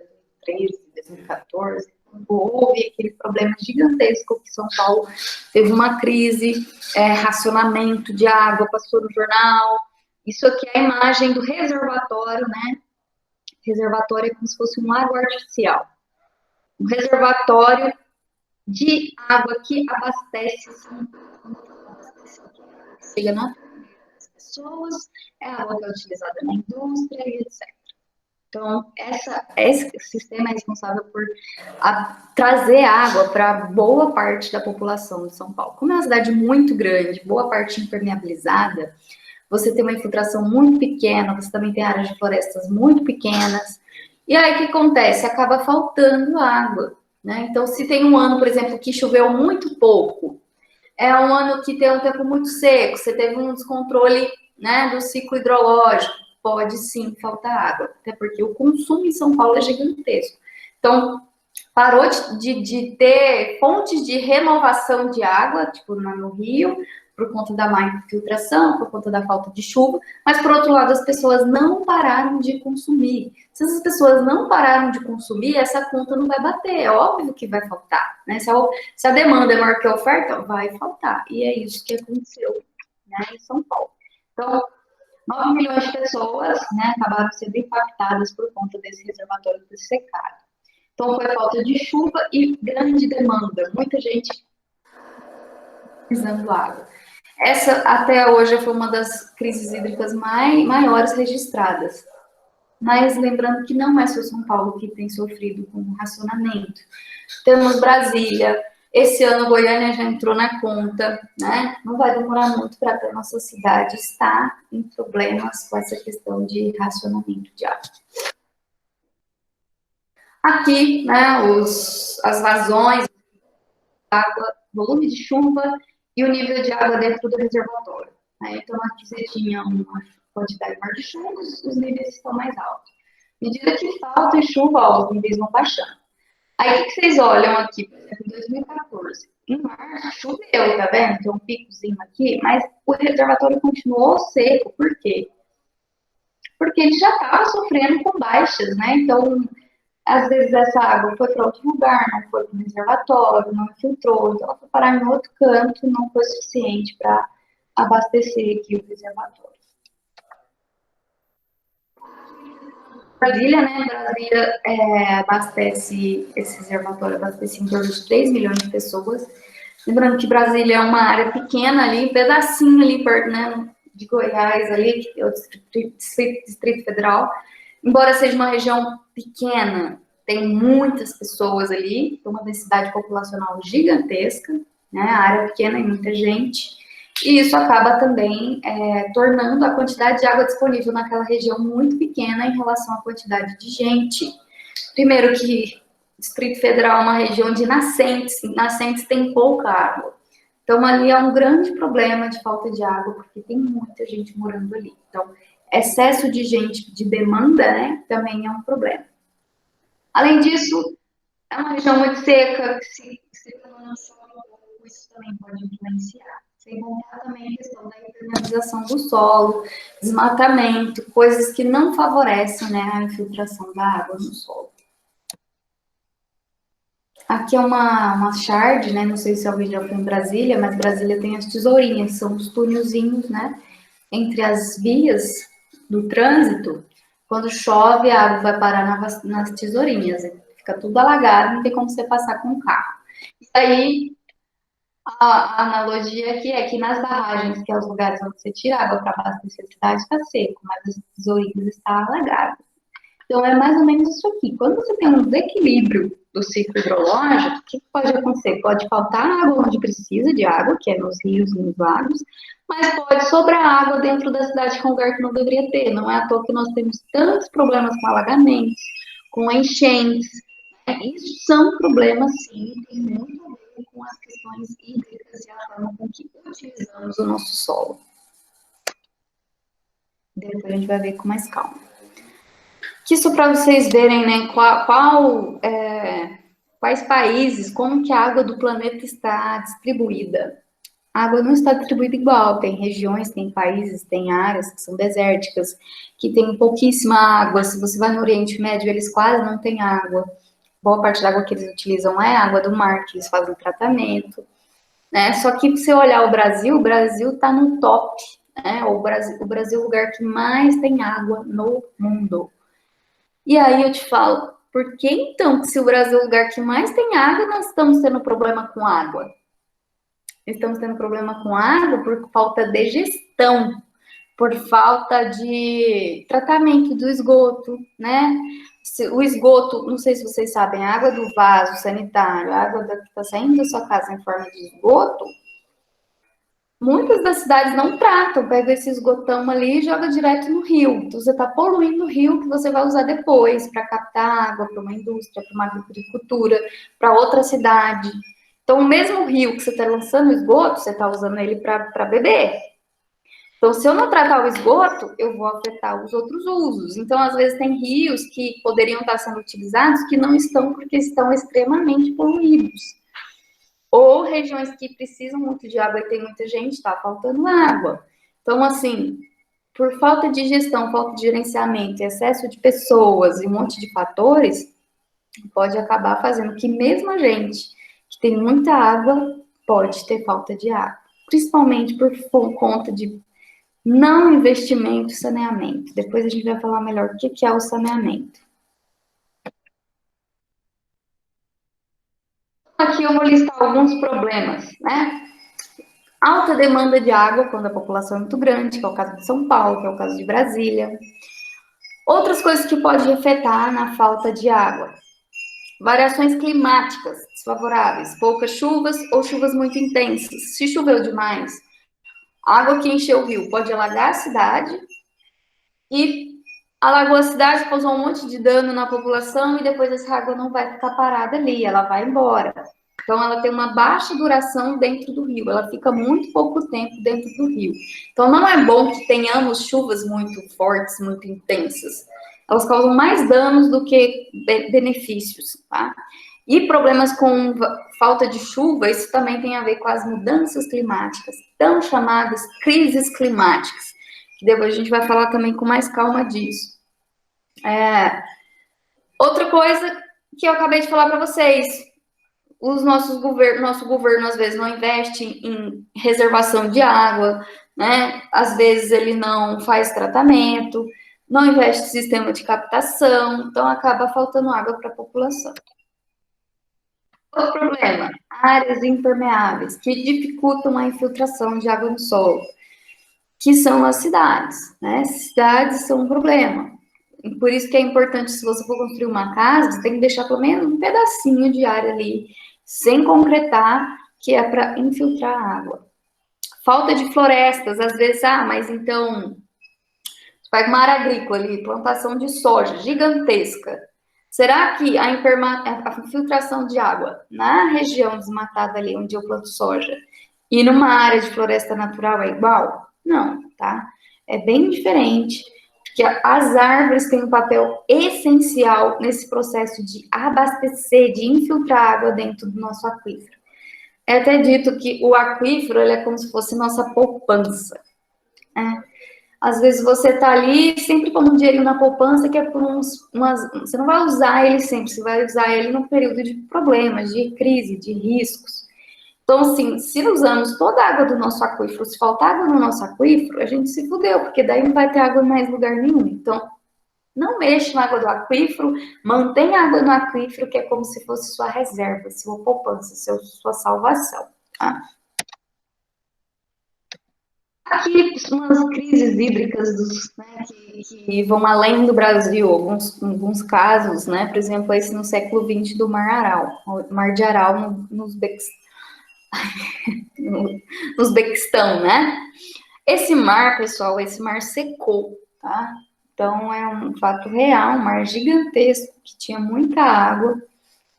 2013, 2014, quando houve aquele problema gigantesco que São Paulo teve uma crise, racionamento de água, passou no jornal. Isso aqui é a imagem do reservatório, né? Reservatório é como se fosse um lago artificial. Um reservatório de água que abastece, chega nas pessoas, é água que é utilizada na indústria e etc. Então, esse sistema é responsável por trazer água para boa parte da população de São Paulo. Como é uma cidade muito grande, boa parte impermeabilizada, você tem uma infiltração muito pequena, você também tem áreas de florestas muito pequenas. E aí, o que acontece? Acaba faltando água, né? Então, se tem um ano, por exemplo, que choveu muito pouco, é um ano que tem um tempo muito seco, você teve um descontrole, né, do ciclo hidrológico, pode sim faltar água, até porque o consumo em São Paulo é gigantesco. Então, parou de ter fontes de renovação de água, tipo no rio, por conta da má infiltração, por conta da falta de chuva, mas, por outro lado, as pessoas não pararam de consumir. Se essas pessoas não pararam de consumir, essa conta não vai bater, é óbvio que vai faltar, né? Se a demanda é maior que a oferta, vai faltar, e é isso que aconteceu, né, em São Paulo. Então, 9 milhões de pessoas, né, acabaram sendo impactadas por conta desse reservatório ter secado. Então, foi falta de chuva e grande demanda, muita gente precisando água. Essa, até hoje, foi uma das crises hídricas maiores registradas. Mas lembrando que não é só São Paulo que tem sofrido com o racionamento. Temos Brasília, esse ano Goiânia já entrou na conta, né? Não vai demorar muito para a nossa cidade estar em problemas com essa questão de racionamento de água. Aqui, né, as vazões, água, volume de chuva e o nível de água dentro do reservatório. Né? Então, aqui você tinha uma quantidade maior de chuva, os níveis estão mais altos. À medida que falta chuva, ó, os níveis vão baixando. Aí, o que vocês olham aqui, por exemplo, em 2014? Em março, choveu, tá vendo? Tem um picozinho aqui, mas o reservatório continuou seco. Por quê? Porque ele já estava sofrendo com baixas, né? Então, às vezes essa água foi para outro lugar, não foi para o reservatório, não filtrou, então ela foi parar em outro canto e não foi suficiente para abastecer aqui o reservatório. Brasília, né? Brasília abastece, esse reservatório abastece em torno de 3 milhões de pessoas. Lembrando que Brasília é uma área pequena ali, um pedacinho ali perto, né, de Goiás ali, que é o Distrito Federal. Embora seja uma região pequena, tem muitas pessoas ali, tem uma densidade populacional gigantesca, né, a área pequena e muita gente. E isso acaba também tornando a quantidade de água disponível naquela região muito pequena em relação à quantidade de gente. Primeiro que o Distrito Federal é uma região de nascentes tem pouca água. Então, ali é um grande problema de falta de água, porque tem muita gente morando ali. Então, excesso de gente, de demanda, né, também é um problema. Além disso, é uma região muito seca, que se isso também pode influenciar. Sem contar também a questão da impermeabilização do solo, desmatamento, coisas que não favorecem, né, a infiltração da água no solo. Aqui é uma shard, né? Não sei se alguém já foi em Brasília, mas Brasília tem as tesourinhas, são os túnelzinhos, né? Entre as vias do trânsito. Quando chove, a água vai parar nas tesourinhas. Fica tudo alagado, não tem como você passar com o carro. E aí, a analogia aqui é que nas barragens, que é os lugares onde você tira água para abastecer a cidade, está seco, mas as tesourinhas estão alagadas. Então, é mais ou menos isso aqui. Quando você tem um desequilíbrio do ciclo hidrológico, o que pode acontecer? Pode faltar água onde precisa de água, que é nos rios e nos lagos, mas pode sobrar água dentro da cidade, que é um lugar que não deveria ter. Não é à toa que nós temos tantos problemas com alagamentos, com enchentes. Isso são problemas, sim, tem muito a ver com as questões hídricas e a forma com que utilizamos o nosso solo. Depois a gente vai ver com mais calma. Isso para vocês verem, né, quais países, como que a água do planeta está distribuída. A água não está distribuída igual, tem regiões, tem países, tem áreas que são desérticas, que tem pouquíssima água. Se você vai no Oriente Médio, eles quase não têm água. Boa parte da água que eles utilizam é água do mar, que eles fazem tratamento. Né? Só que se você olhar o Brasil está no top. Né? O Brasil é o lugar que mais tem água no mundo. E aí eu te falo, por que então, se o Brasil é o lugar que mais tem água, nós estamos tendo problema com água? Estamos tendo problema com água por falta de gestão, por falta de tratamento do esgoto, né? O esgoto, não sei se vocês sabem, a água do vaso sanitário, a água que está saindo da sua casa em forma de esgoto, muitas das cidades não tratam, pega esse esgotão ali e joga direto no rio. Então, você está poluindo o rio que você vai usar depois para captar água para uma indústria, para uma agricultura, para outra cidade. Então, o mesmo rio que você está lançando esgoto, você está usando ele para beber. Então, se eu não tratar o esgoto, eu vou afetar os outros usos. Então, às vezes, tem rios que poderiam estar sendo utilizados que não estão porque estão extremamente poluídos. Ou regiões que precisam muito de água e tem muita gente, está faltando água. Então, assim, por falta de gestão, falta de gerenciamento, excesso de pessoas e um monte de fatores, pode acabar fazendo que mesmo a gente que tem muita água pode ter falta de água. Principalmente por conta de não investimento em saneamento. Depois a gente vai falar melhor o que é o saneamento. Aqui eu vou listar alguns problemas, né? Alta demanda de água quando a população é muito grande, que é o caso de São Paulo, que é o caso de Brasília. Outras coisas que podem afetar na falta de água. Variações climáticas desfavoráveis, poucas chuvas ou chuvas muito intensas. Se choveu demais, a água que encheu o rio pode alagar a cidade e alagou a cidade, causou um monte de dano na população e depois essa água não vai ficar parada ali, ela vai embora. Então, ela tem uma baixa duração dentro do rio, ela fica muito pouco tempo dentro do rio. Então, não é bom que tenhamos chuvas muito fortes, muito intensas. Elas causam mais danos do que benefícios, tá? E problemas com falta de chuva, isso também tem a ver com as mudanças climáticas, tão chamadas crises climáticas, que depois a gente vai falar também com mais calma disso. Outra coisa que eu acabei de falar para vocês, nosso governo às vezes não investe em reservação de água, né? Às vezes ele não faz tratamento, não investe em sistema de captação, então acaba faltando água para a população. Outro problema, áreas impermeáveis, que dificultam a infiltração de água no solo, que são as cidades, né? Cidades são um problema. E por isso que é importante, se você for construir uma casa, você tem que deixar pelo menos um pedacinho de área ali, sem concretar, que é para infiltrar a água. Falta de florestas, às vezes, mas então, pega uma área agrícola ali, plantação de soja gigantesca. Será que a infiltração de água na região desmatada ali, onde eu planto soja, e numa área de floresta natural é igual? Não, tá? É bem diferente, porque as árvores têm um papel essencial nesse processo de abastecer, de infiltrar água dentro do nosso aquífero. É até dito que o aquífero ele é como se fosse nossa poupança, né? Às vezes você tá ali sempre com um dinheirinho na poupança que é por você não vai usar ele sempre, você vai usar ele no período de problemas, de crise, de riscos. Então, assim, se usamos toda a água do nosso aquífero, se faltar água no nosso aquífero, a gente se fudeu, porque daí não vai ter água em mais lugar nenhum. Então, não mexa na água do aquífero, mantenha a água no aquífero, que é como se fosse sua reserva, sua poupança, sua salvação, tá? Aqui, umas crises hídricas né, que vão além do Brasil, alguns casos, né? Por exemplo, esse no século XX do Mar Aral, o Mar de Aral no Uzbequistão, né? Esse mar, pessoal, esse mar secou, tá? Então, é um fato real, um mar gigantesco, que tinha muita água,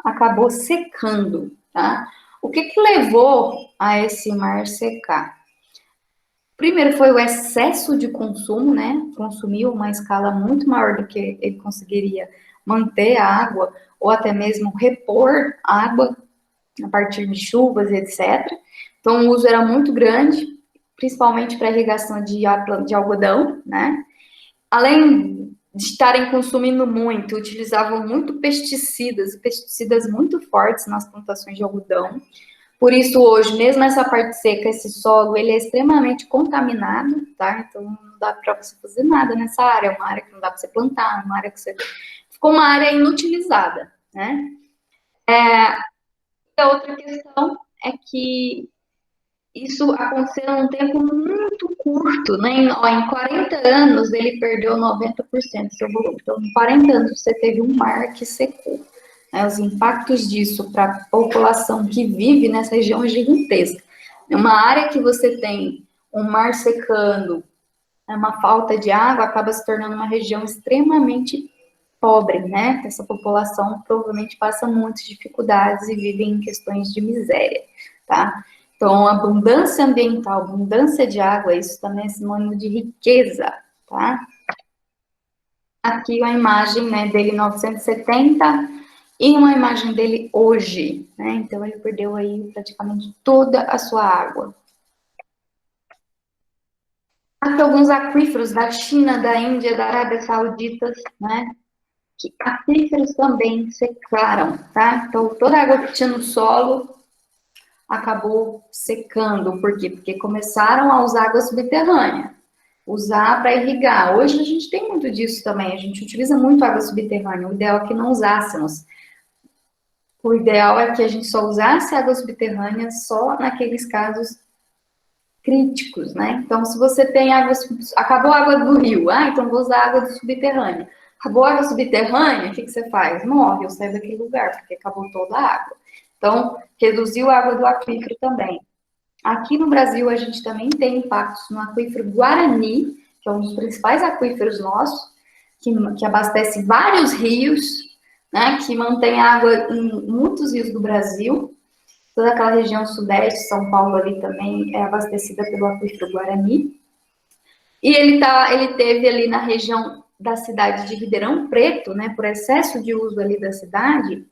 acabou secando, tá? O que levou a esse mar secar? Primeiro foi o excesso de consumo, né? Consumiu uma escala muito maior do que ele conseguiria manter a água, ou até mesmo repor água a partir de chuvas, etc. Então, o uso era muito grande, principalmente para irrigação de algodão, né? Além de estarem consumindo muito, utilizavam muito pesticidas muito fortes nas plantações de algodão. Por isso, hoje, mesmo essa parte seca, esse solo, ele é extremamente contaminado, tá? Então, não dá para você fazer nada nessa área. É uma área que não dá para você plantar, uma área que você... Ficou uma área inutilizada, né? A outra questão é que isso aconteceu num tempo muito curto, né? Em 40 anos, ele perdeu 90% do seu volume. Então, em 40 anos, você teve um mar que secou. Os impactos disso para a população que vive nessa região é gigantesca. Uma área que você tem um mar secando, uma falta de água, acaba se tornando uma região extremamente pobre, né? Essa população provavelmente passa muitas dificuldades e vive em questões de miséria, tá? Então, abundância ambiental, abundância de água, isso também é sinônimo de riqueza, tá? Aqui a imagem, né, dele em 1970 e uma imagem dele hoje, né? Então, ele perdeu aí praticamente toda a sua água. Aqui alguns aquíferos da China, da Índia, da Arábia Saudita, né? Que aquíferos também secaram, tá? Então, toda a água que tinha no solo acabou secando. Por quê? Porque começaram a usar água subterrânea, usar para irrigar. Hoje a gente tem muito disso também, a gente utiliza muito água subterrânea. O ideal é que não usássemos. O ideal é que a gente só usasse água subterrânea só naqueles casos críticos, né? Então, se você tem água... Acabou a água do rio, então vou usar água subterrânea. Acabou a água subterrânea, o que você faz? Morre, ou sai daquele lugar, porque acabou toda a água. Então, reduziu a água do aquífero também. Aqui no Brasil, a gente também tem impactos no aquífero Guarani, que é um dos principais aquíferos nossos, que abastece vários rios, né, que mantém água em muitos rios do Brasil. Toda aquela região sudeste, São Paulo ali também é abastecida pelo aquífero Guarani. E ele teve ali na região da cidade de Ribeirão Preto, né, por excesso de uso ali da cidade,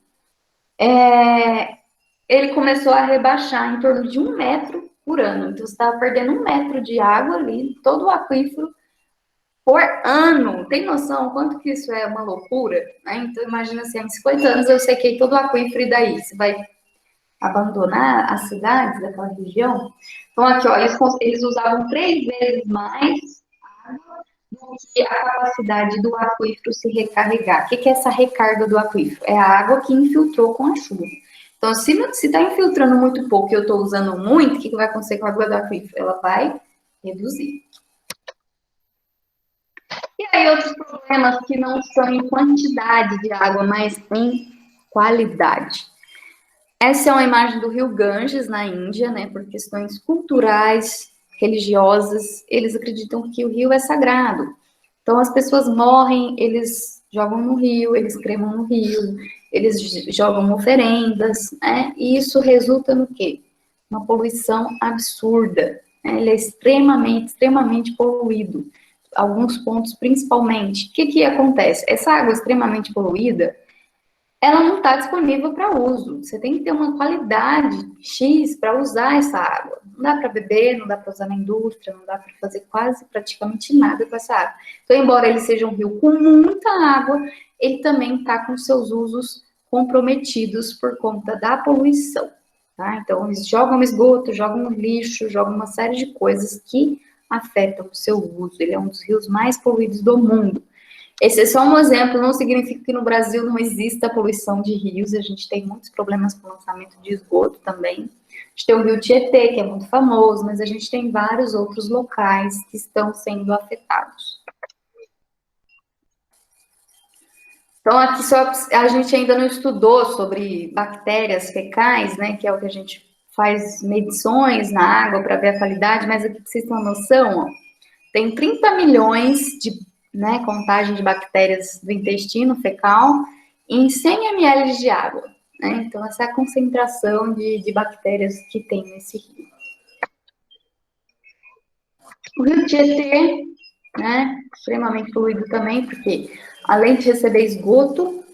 ele começou a rebaixar em torno de 1 metro por ano. Então, você estava perdendo 1 metro de água ali, todo o aquífero, por ano. Tem noção quanto que isso é uma loucura? Né? Então, imagina assim, em 50 anos eu sequei todo o aquífero e daí? Você vai abandonar as cidades daquela região? Então, aqui, ó, eles usavam 3 vezes mais água do que a capacidade do aquífero se recarregar. O que é essa recarga do aquífero? É a água que infiltrou com a chuva. Então, se está infiltrando muito pouco e eu estou usando muito, o que vai acontecer com a água do aquífero? Ela vai reduzir. E aí, outros problemas que não são em quantidade de água, mas em qualidade. Essa é uma imagem do rio Ganges, na Índia, né? Por questões culturais, religiosas, eles acreditam que o rio é sagrado. Então, as pessoas morrem, eles jogam no rio, eles cremam no rio, eles jogam oferendas, né? E isso resulta no quê? Uma poluição absurda. Né? Ele é extremamente poluído. Alguns pontos, principalmente. O que acontece? Essa água extremamente poluída, ela não está disponível para uso. Você tem que ter uma qualidade X para usar essa água. Não dá para beber, não dá para usar na indústria, não dá para fazer praticamente nada com essa água. Então, embora ele seja um rio com muita água, ele também está com seus usos comprometidos por conta da poluição. Tá? Então, eles jogam esgoto, jogam lixo, jogam uma série de coisas que afetam o seu uso. Ele é um dos rios mais poluídos do mundo. Esse é só um exemplo, não significa que no Brasil não exista poluição de rios, a gente tem muitos problemas com lançamento de esgoto também. A gente tem o rio Tietê, que é muito famoso, mas a gente tem vários outros locais que estão sendo afetados. Então, aqui só a gente ainda não estudou sobre bactérias fecais, né, que é o que a gente faz medições na água para ver a qualidade, mas aqui, para vocês terem uma noção, ó, tem 30 milhões de contagem de bactérias do intestino fecal em 100 ml de água. Né? Então, essa é a concentração de bactérias que tem nesse rio. O rio Tietê, né, extremamente poluído também, porque além de receber esgoto,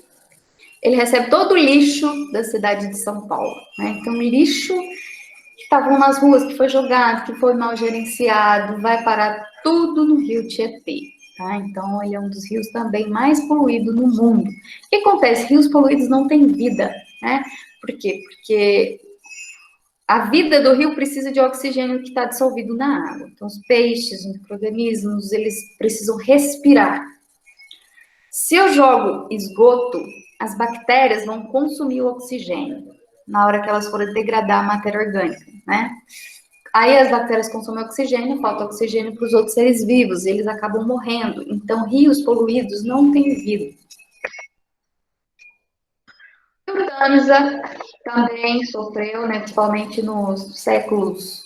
ele recebe todo o lixo da cidade de São Paulo. Né? Então, o lixo que estavam nas ruas, que foi jogado, que foi mal gerenciado, vai parar tudo no rio Tietê. Tá? Então, ele é um dos rios também mais poluídos no mundo. O que acontece? Rios poluídos não têm vida, né? Por quê? Porque a vida do rio precisa de oxigênio que está dissolvido na água. Então, os peixes, os micro-organismos, eles precisam respirar. Se eu jogo esgoto, as bactérias vão consumir o oxigênio na hora que elas forem degradar a matéria orgânica, né? Aí as bactérias consomem oxigênio, falta oxigênio para os outros seres vivos, e eles acabam morrendo. Então, rios poluídos não têm vida. O rio Tamisa também sofreu, né, principalmente nos séculos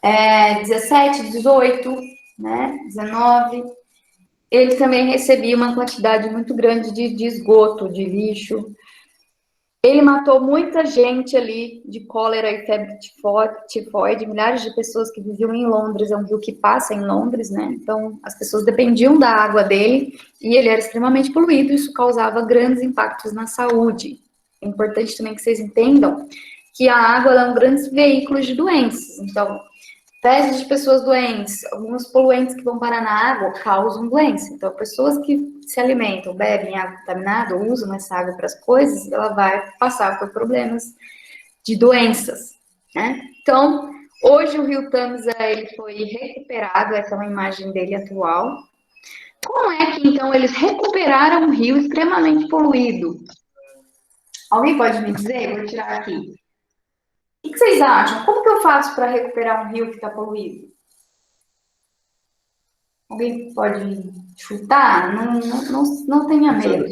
17, 18, né, 19. Ele também recebia uma quantidade muito grande de esgoto, de lixo. Ele matou muita gente ali de cólera e febre tifoide, milhares de pessoas que viviam em Londres, é um rio que passa em Londres, né? Então, as pessoas dependiam da água dele e ele era extremamente poluído, isso causava grandes impactos na saúde. É importante também que vocês entendam que a água é um grande veículo de doenças. Então, fezes de pessoas doentes, alguns poluentes que vão parar na água causam doença. Então, pessoas que se alimentam, bebem água contaminada, ou usam essa água para as coisas, ela vai passar por problemas de doenças, né? Então, hoje o rio Tamisa, ele foi recuperado, essa é uma imagem dele atual. Como é que, então, eles recuperaram um rio extremamente poluído? Alguém pode me dizer? Vou tirar aqui. O que vocês acham? Como que eu faço para recuperar um rio que está poluído? Alguém pode chutar? Não tenha medo.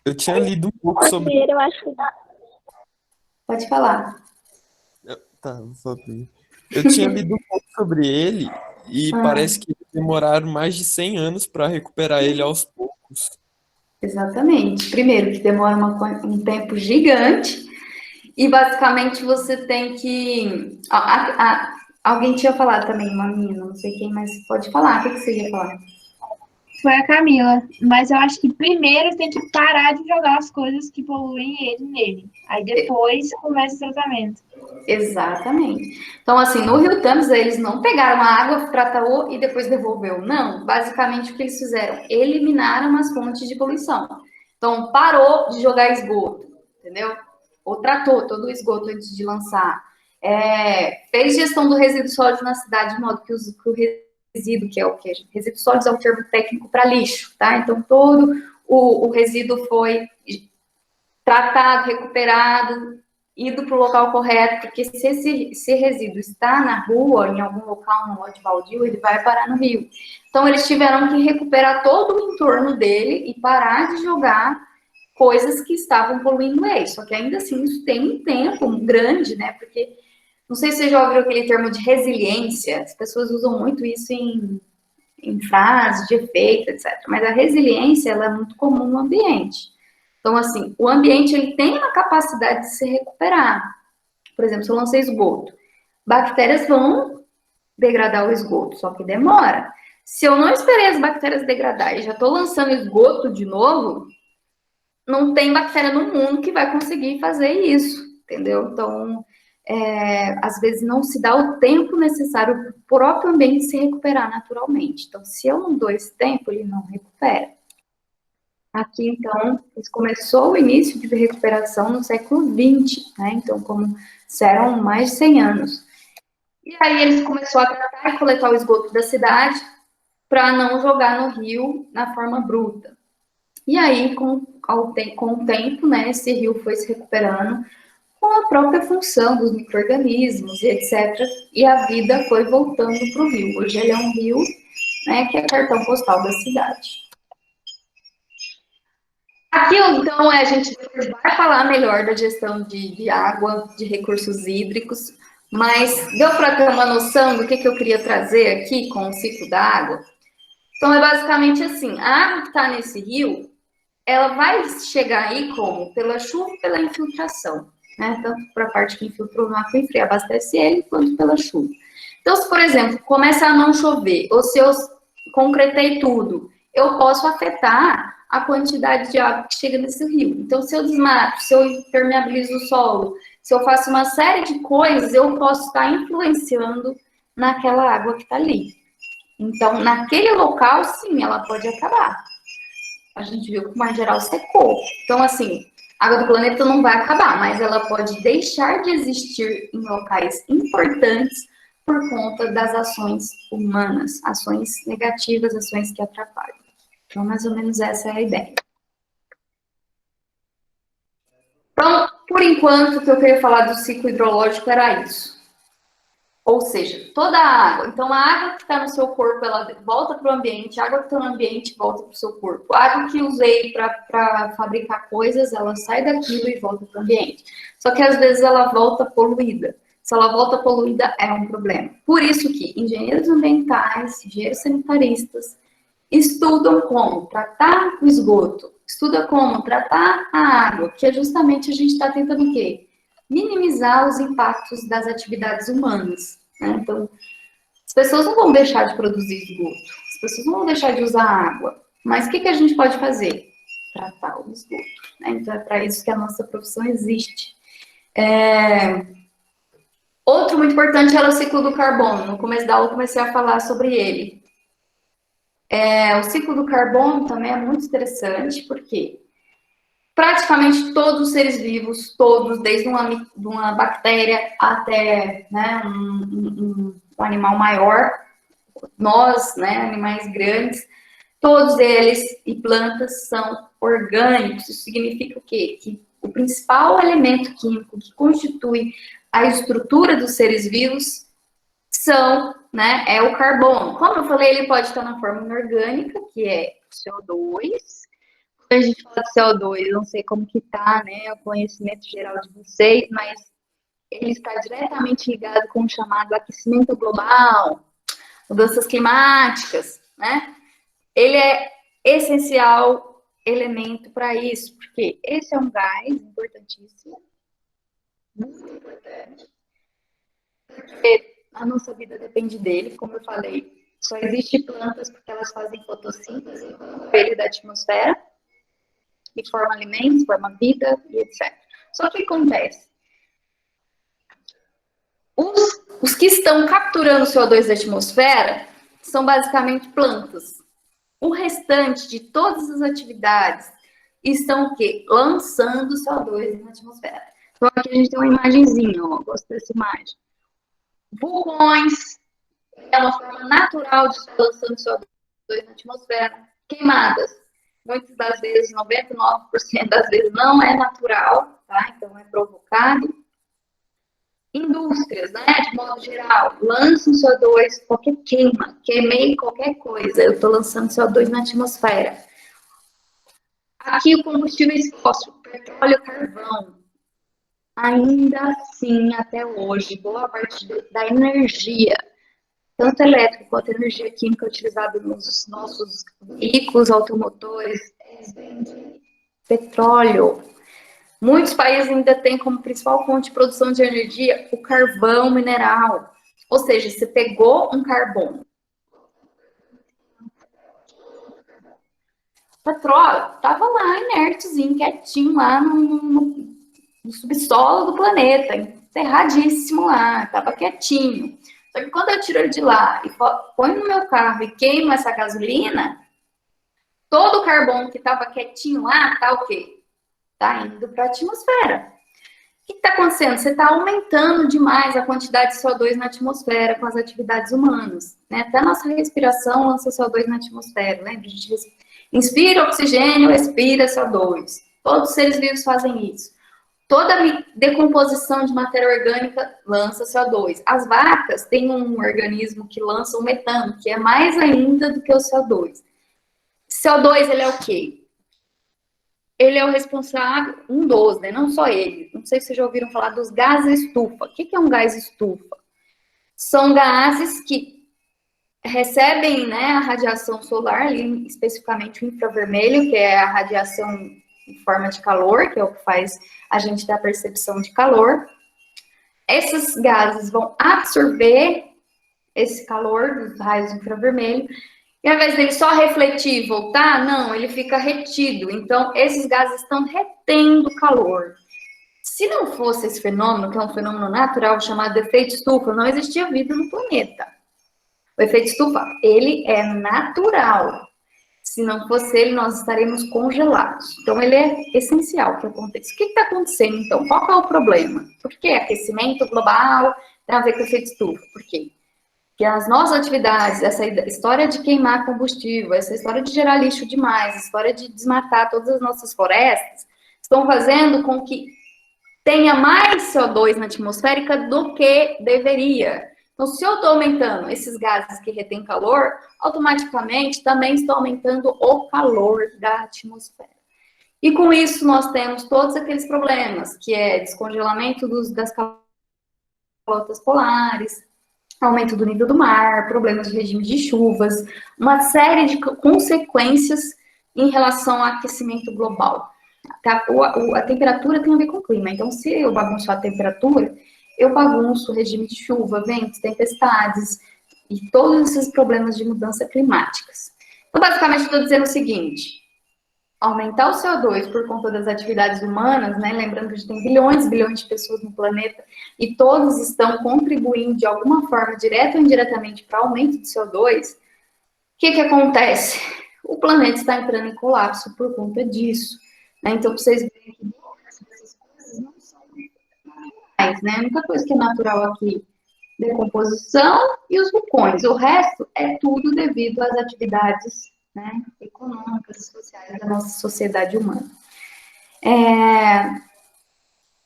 Eu tinha lido um pouco sobre... Eu acho que dá. Pode falar. Tá, vou falar primeiro. Eu tinha lido um pouco sobre ele e parece que demoraram mais de 100 anos para recuperar ele aos poucos. Exatamente. Primeiro, que demora um tempo gigante. E basicamente você tem que. Alguém tinha falado também, uma menina, não sei quem, mas pode falar. O que você ia falar? Foi a Camila. Mas eu acho que primeiro tem que parar de jogar as coisas que poluem ele nele. Aí depois começa o tratamento. Exatamente. Então, assim, no Rio Thames, eles não pegaram a água, tratou e depois devolveu. Não. Basicamente, o que eles fizeram? Eliminaram as fontes de poluição. Então, parou de jogar esgoto, entendeu? Ou tratou todo o esgoto antes de lançar. Fez gestão do resíduo sólido na cidade, de modo que o resíduo, que é o que? Resíduo sólido é um termo técnico para lixo, tá? Então, todo o resíduo foi tratado, recuperado, ido para o local correto, porque se esse resíduo está na rua, em algum local, no lote baldio, ele vai parar no rio. Então, eles tiveram que recuperar todo o entorno dele e parar de jogar coisas que estavam poluindo ele. Só que ainda assim, isso tem um tempo grande, né? Porque, não sei se você já ouviu aquele termo de resiliência, as pessoas usam muito isso em frases de efeito, etc. Mas a resiliência, ela é muito comum no ambiente. Então, assim, o ambiente ele tem uma capacidade de se recuperar. Por exemplo, se eu lancei esgoto, bactérias vão degradar o esgoto, só que demora. Se eu não esperei as bactérias degradar e já estou lançando esgoto de novo, não tem bactéria no mundo que vai conseguir fazer isso, entendeu? Então, às vezes não se dá o tempo necessário para o próprio ambiente se recuperar naturalmente. Então, se eu não dou esse tempo, ele não recupera. Aqui, então, começou o início de recuperação no século XX, né? Então, como eram mais de 100 anos. E aí eles começaram a tratar e coletar o esgoto da cidade para não jogar no rio na forma bruta. E aí, com o tempo, né, esse rio foi se recuperando com a própria função dos micro-organismos e etc. E a vida foi voltando para o rio. Hoje ele é um rio, né, que é cartão postal da cidade. Aqui, então, a gente vai falar melhor da gestão de água, de recursos hídricos, mas deu para ter uma noção do que eu queria trazer aqui com o ciclo da água? Então, é basicamente assim, a água que está nesse rio, ela vai chegar aí como? Pela chuva e pela infiltração, né? Tanto para a parte que infiltrou no aquífero e abastece ele, quanto pela chuva. Então, se, por exemplo, começa a não chover, ou se eu concretei tudo, eu posso afetar a quantidade de água que chega nesse rio. Então, se eu desmato, se eu impermeabilizo o solo, se eu faço uma série de coisas, eu posso estar influenciando naquela água que está ali. Então, naquele local, sim, ela pode acabar. A gente viu que o mar geral secou. Então, assim, a água do planeta não vai acabar, mas ela pode deixar de existir em locais importantes por conta das ações humanas, ações negativas, ações que atrapalham. Então, mais ou menos essa é a ideia. Então, por enquanto, o que eu queria falar do ciclo hidrológico era isso. Ou seja, toda a água. Então, a água que está no seu corpo, ela volta para o ambiente. A água que está no ambiente volta para o seu corpo. A água que usei para fabricar coisas, ela sai daquilo e volta para o ambiente. Só que, às vezes, ela volta poluída. Se ela volta poluída, é um problema. Por isso que engenheiros ambientais, engenheiros sanitaristas, estudam como tratar o esgoto, estuda como tratar a água, que é justamente a gente está tentando o quê? Minimizar os impactos das atividades humanas. Né? Então, as pessoas não vão deixar de produzir esgoto, as pessoas não vão deixar de usar água, mas o que a gente pode fazer? Tratar o esgoto. Né? Então, é para isso que a nossa profissão existe. Outro muito importante é o ciclo do carbono. No começo da aula, eu comecei a falar sobre ele. O ciclo do carbono também é muito interessante, porque praticamente todos os seres vivos, todos, desde uma bactéria até, né, um animal maior, nós, né, animais grandes, todos eles e plantas são orgânicos. Isso significa o quê? Que o principal elemento químico que constitui a estrutura dos seres vivos é o carbono. Como eu falei, ele pode estar na forma inorgânica, que é CO2. Quando a gente fala de CO2, eu não sei como que tá, né, o conhecimento geral de vocês, mas ele está diretamente ligado com o chamado aquecimento global, mudanças climáticas, né? Ele é essencial elemento para isso, porque esse é um gás importantíssimo, muito importante, porque a nossa vida depende dele, como eu falei. Só existem plantas porque elas fazem fotossíntese, ele da atmosfera, e forma alimentos, forma vida e etc. Só que acontece, os que estão capturando CO2 da atmosfera são basicamente plantas. O restante de todas as atividades estão o quê? Lançando CO2 na atmosfera. Então aqui a gente tem uma imagenzinha, ó, gosto dessa imagem. Vulcões, é uma forma natural de estar lançando CO2 na atmosfera. Queimadas, muitas das vezes, 99% das vezes não é natural, tá? Então é provocado. Indústrias, né, de modo geral, lançam CO2, qualquer queimei qualquer coisa, eu estou lançando CO2 na atmosfera. Aqui o combustível fóssil, petróleo, carvão, ainda assim, até hoje, boa parte da energia, tanto elétrica quanto energia química utilizada nos nossos veículos automotores, eles vêm de petróleo. Muitos países ainda têm como principal fonte de produção de energia o carvão mineral. Ou seja, você pegou um carbono. O petróleo estava lá, inertezinho, quietinho lá no subsolo do planeta, enterradíssimo lá, estava quietinho. Só que quando eu tiro ele de lá e ponho no meu carro e queimo essa gasolina, todo o carbono que estava quietinho lá, tá o quê? Está indo para a atmosfera. O que está acontecendo? Você está aumentando demais a quantidade de CO2 na atmosfera com as atividades humanas. Né? Até a nossa respiração lança CO2 na atmosfera. Lembra? A gente inspira oxigênio, expira CO2. Todos os seres vivos fazem isso. Toda decomposição de matéria orgânica lança CO2. As vacas têm um organismo que lança o metano, que é mais ainda do que o CO2. CO2, ele é o quê? Ele é o responsável, um dos, né? Não só ele. Não sei se vocês já ouviram falar dos gases estufa. O que é um gás estufa? São gases que recebem, né, a radiação solar, ali, especificamente o infravermelho, que é a radiação em forma de calor, que é o que faz a gente ter a percepção de calor. Esses gases vão absorver esse calor dos raios infravermelho. E ao invés dele só refletir e voltar, não, ele fica retido. Então, esses gases estão retendo calor. Se não fosse esse fenômeno, que é um fenômeno natural chamado efeito estufa, não existia vida no planeta. O efeito estufa, ele é natural. Se não fosse ele, nós estaremos congelados. Então, ele é essencial que aconteça. O que está acontecendo, então? Qual é o problema? Por que aquecimento global tem a ver com efeito estufa? Por quê? Que as nossas atividades, essa história de queimar combustível, essa história de gerar lixo demais, a história de desmatar todas as nossas florestas, estão fazendo com que tenha mais CO2 na atmosférica do que deveria. Então, se eu estou aumentando esses gases que retêm calor, automaticamente também estou aumentando o calor da atmosfera. E com isso nós temos todos aqueles problemas, que é descongelamento das calotas polares, aumento do nível do mar, problemas de regime de chuvas, uma série de consequências em relação ao aquecimento global. A temperatura tem a ver com o clima, então se eu bagunço a temperatura, eu bagunço o regime de chuva, ventos, tempestades e todos esses problemas de mudança climáticas. Então, basicamente, estou dizendo o seguinte: aumentar o CO2 por conta das atividades humanas, né? Lembrando que a gente tem bilhões e bilhões de pessoas no planeta e todos estão contribuindo de alguma forma, direta ou indiretamente, para o aumento do CO2. O que acontece? O planeta está entrando em colapso por conta disso. Né? Então, para vocês verem que essas coisas não são naturais, né? A única coisa que é natural aqui, decomposição e os vulcões. O resto é tudo devido às atividades, né, econômicas e sociais da nossa sociedade humana.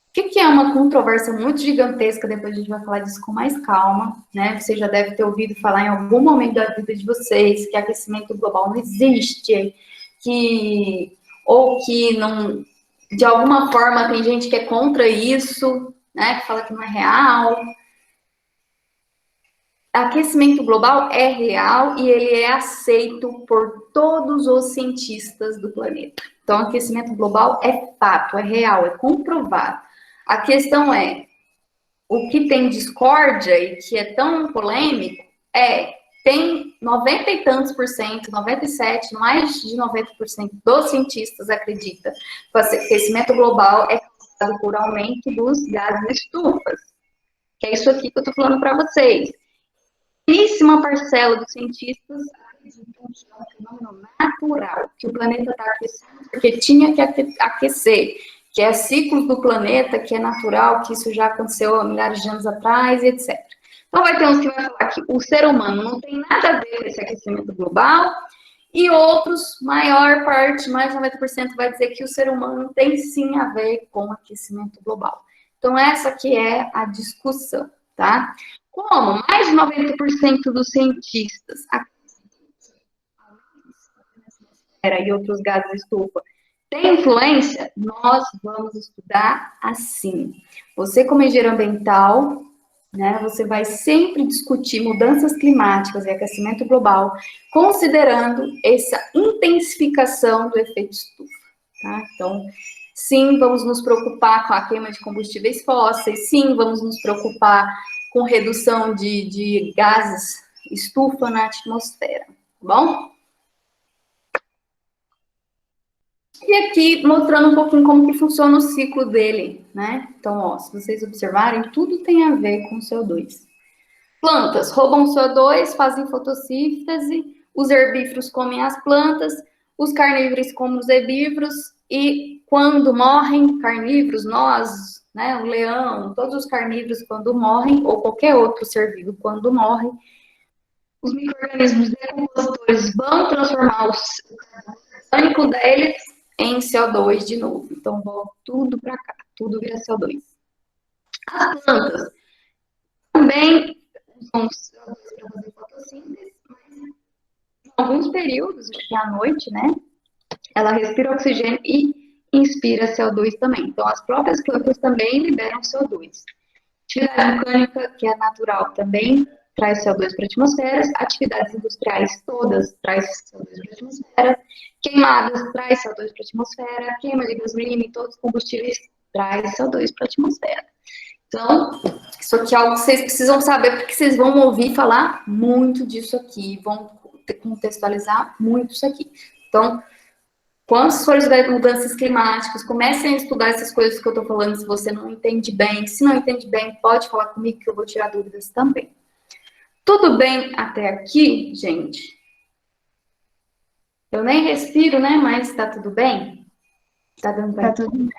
O que é uma controvérsia muito gigantesca, depois a gente vai falar disso com mais calma, né? Você já deve ter ouvido falar em algum momento da vida de vocês que aquecimento global não existe, ou que não, de alguma forma tem gente que é contra isso, né? Que fala que não é real. Aquecimento global é real e ele é aceito por todos os cientistas do planeta. Então, aquecimento global é fato, é real, é comprovado. A questão é, o que tem discórdia e que é tão polêmico tem 90 e tantos por cento, 97, mais de 90% dos cientistas acreditam que o aquecimento global é causado por aumento dos gases estufas. Que é isso aqui que eu estou falando para vocês. Pouquíssima parcela dos cientistas acreditam que é um fenômeno natural, que o planeta está aquecendo porque tinha que aquecer, que é ciclo do planeta, que é natural, que isso já aconteceu há milhares de anos atrás, etc. Então, vai ter uns que vai falar que o ser humano não tem nada a ver com esse aquecimento global, e outros, maior parte, mais de 90%, vai dizer que o ser humano tem sim a ver com o aquecimento global. Então, essa que é a discussão, tá? Como mais de 90% dos cientistas e outros gases de estufa tem influência, nós vamos estudar assim. Você, como engenheiro ambiental, né, você vai sempre discutir mudanças climáticas e aquecimento global, considerando essa intensificação do efeito estufa. Tá? Então, sim, vamos nos preocupar com a queima de combustíveis fósseis, sim, vamos nos preocupar com redução de gases estufa na atmosfera, tá bom? E aqui, mostrando um pouquinho como que funciona o ciclo dele, né? Então, ó, se vocês observarem, tudo tem a ver com CO2. Plantas roubam CO2, fazem fotossíntese, os herbívoros comem as plantas, os carnívoros comem os herbívoros, e quando morrem carnívoros, nós, né, o leão, todos os carnívoros quando morrem, ou qualquer outro ser vivo quando morre, os micro-organismos decompositores vão transformar o orgânico deles em CO2 de novo. Então, volta tudo para cá, tudo vira CO2. As plantas também usam CO2 para fazer fotossíntese, mas em alguns períodos, acho que à noite, né, ela respira oxigênio e inspira CO2 também. Então, as próprias plantas também liberam CO2. Atividade vulcânica, que é natural, também traz CO2 para a atmosfera. Atividades industriais todas traz CO2 para a atmosfera. Queimadas traz CO2 para a atmosfera. Queima de gasolina e todos os combustíveis traz CO2 para a atmosfera. Então, isso aqui é algo que vocês precisam saber, porque vocês vão ouvir falar muito disso aqui, vão contextualizar muito isso aqui. Então, quando for estudar mudanças climáticas, comecem a estudar essas coisas que eu estou falando, se você não entende bem. Se não entende bem, pode falar comigo que eu vou tirar dúvidas também. Tudo bem até aqui, gente? Eu nem respiro, né? Mas tá tudo bem? Tá dando bem? Tá tudo bem.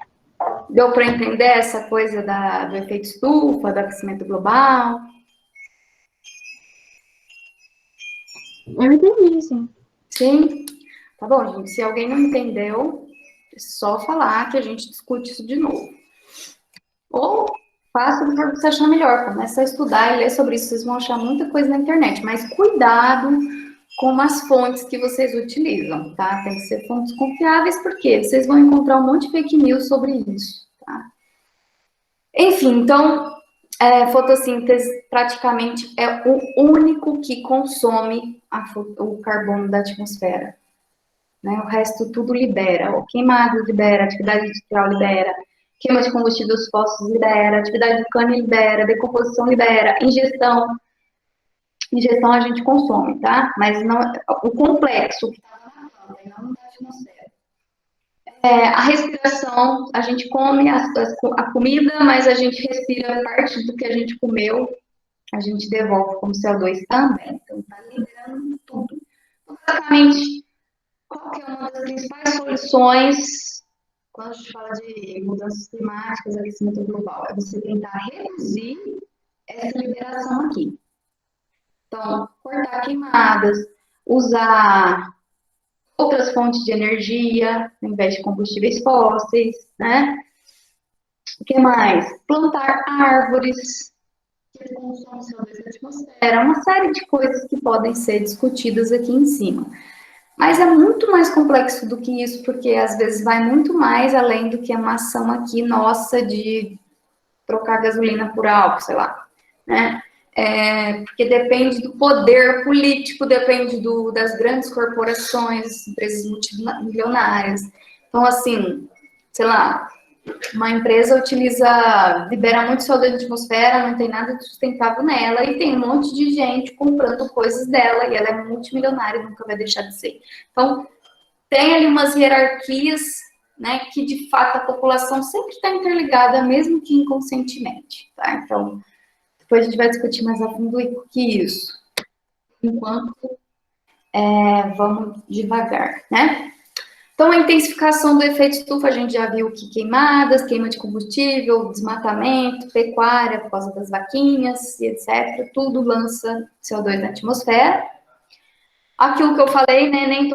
Deu para entender essa coisa do efeito estufa, do aquecimento global? Eu entendi, sim. Sim? Tá bom, gente. Se alguém não entendeu, é só falar que a gente discute isso de novo. Ou faça o que você achar melhor. Começa a estudar e ler sobre isso. Vocês vão achar muita coisa na internet. Mas cuidado com as fontes que vocês utilizam, tá? Tem que ser fontes confiáveis, porque vocês vão encontrar um monte de fake news sobre isso, tá? Enfim, então, fotossíntese praticamente é o único que consome o carbono da atmosfera. Né? O resto tudo libera. O queimado libera, atividade industrial libera, queima de combustíveis fósseis libera, atividade vulcânica libera, decomposição libera, ingestão a gente consome, tá? Mas não, o complexo que está na planta, não na atmosfera. A respiração, a gente come a comida, mas a gente respira parte do que a gente comeu, a gente devolve como CO2 também. Então, está liberando tudo. Então, basicamente, qual que é uma das principais soluções quando a gente fala de mudanças climáticas e aquecimento global? É você tentar reduzir essa liberação aqui. Então, cortar queimadas, usar outras fontes de energia, ao invés de combustíveis fósseis, né? O que mais? Plantar árvores, que consomem CO2 da atmosfera, uma série de coisas que podem ser discutidas aqui em cima. Mas é muito mais complexo do que isso, porque às vezes vai muito mais além do que uma ação aqui nossa de trocar gasolina por álcool, sei lá, né? Porque depende do poder político, depende das grandes corporações, empresas multimilionárias. Então, assim, sei lá, uma empresa libera muito CO2 na atmosfera, não tem nada de sustentável nela, e tem um monte de gente comprando coisas dela, e ela é multimilionária e nunca vai deixar de ser. Então, tem ali umas hierarquias, né, que de fato a população sempre está interligada, mesmo que inconscientemente, tá? Então, depois a gente vai discutir mais a fundo o que isso. Enquanto, vamos devagar, né? Então, a intensificação do efeito estufa, a gente já viu que queimadas, queima de combustível, desmatamento, pecuária, por causa das vaquinhas e etc., tudo lança CO2 na atmosfera. Aquilo que eu falei, né, nem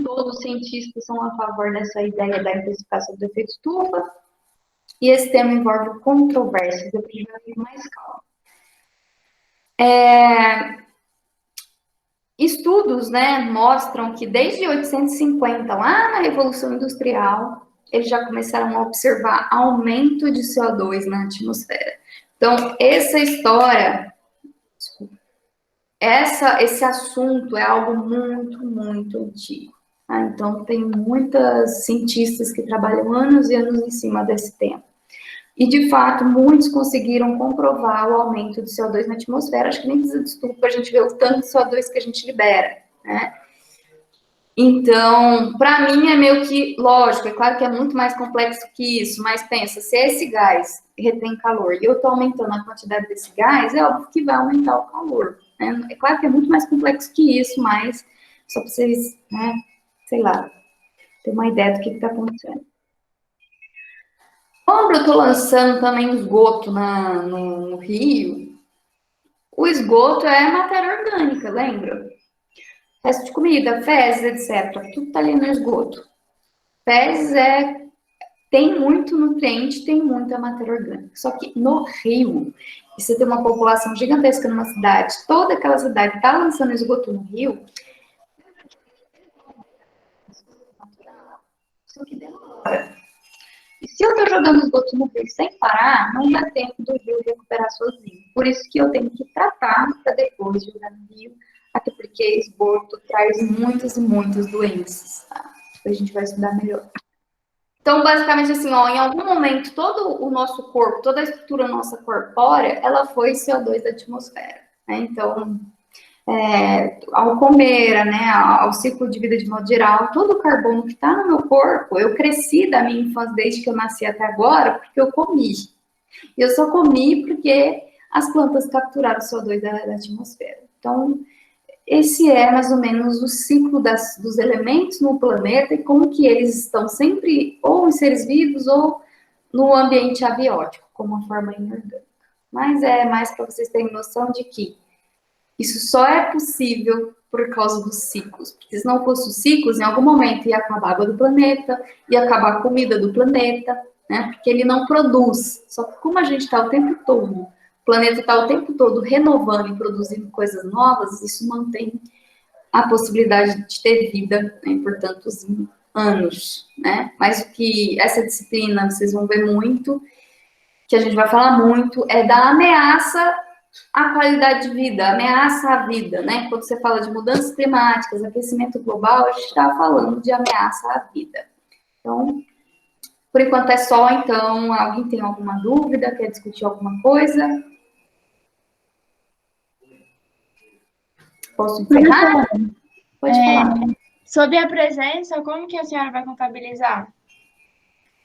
todos os cientistas são a favor dessa ideia da intensificação do efeito estufa, e esse tema envolve controvérsias, depois a gente vai ficar mais calmo. Estudos, né, mostram que desde 1850, lá na Revolução Industrial, eles já começaram a observar aumento de CO2 na atmosfera. Então, essa história, esse assunto é algo muito, muito antigo. Tá? Então, tem muitas cientistas que trabalham anos e anos em cima desse tema. E, de fato, muitos conseguiram comprovar o aumento de CO2 na atmosfera. Acho que nem precisa de estudo para a gente ver o tanto de CO2 que a gente libera, né? Então, para mim é meio que lógico, é claro que é muito mais complexo que isso, mas pensa, se esse gás retém calor e eu estou aumentando a quantidade desse gás, é óbvio que vai aumentar o calor, né? É claro que é muito mais complexo que isso, mas só para vocês, né, sei lá, ter uma ideia do que está acontecendo. Quando eu estou lançando também esgoto no rio, o esgoto é matéria orgânica, lembra? Resto de comida, fezes, etc. Tudo está ali no esgoto. Fezes tem muito nutriente, tem muita matéria orgânica. Só que no rio, você tem uma população gigantesca numa cidade, toda aquela cidade está lançando esgoto no rio, isso que demora. E se eu estou jogando esgoto no rio sem parar, não dá tempo do rio recuperar sozinho. Por isso que eu tenho que tratar para depois jogar no rio, até porque esgoto traz muitas e muitas doenças, tá? Depois a gente vai estudar melhor. Então, basicamente assim, ó, em algum momento, todo o nosso corpo, toda a estrutura nossa corpórea, ela foi CO2 da atmosfera, né? Então, ao comer, né, ao ciclo de vida de modo geral, todo o carbono que está no meu corpo, eu cresci da minha infância, desde que eu nasci até agora, porque eu comi. E eu só comi porque as plantas capturaram o CO2 da atmosfera. Então, esse é mais ou menos o ciclo dos elementos no planeta e como que eles estão sempre ou em seres vivos ou no ambiente abiótico, como uma forma inorgânica. Mas é mais para vocês terem noção de que isso só é possível por causa dos ciclos. Porque se não fosse os ciclos, em algum momento ia acabar a água do planeta, ia acabar a comida do planeta, né? Porque ele não produz. Só que como a gente está o tempo todo, o planeta está o tempo todo renovando e produzindo coisas novas, isso mantém a possibilidade de ter vida, né, por tantos anos, né? Mas o que essa disciplina, vocês vão ver muito, que a gente vai falar muito, é da ameaça à qualidade de vida, ameaça à vida, né? Quando você fala de mudanças climáticas, aquecimento global, a gente está falando de ameaça à vida. Então, por enquanto é só, então, alguém tem alguma dúvida, quer discutir alguma coisa? Posso encerrar? Pode falar. Sobre a presença, como que a senhora vai contabilizar?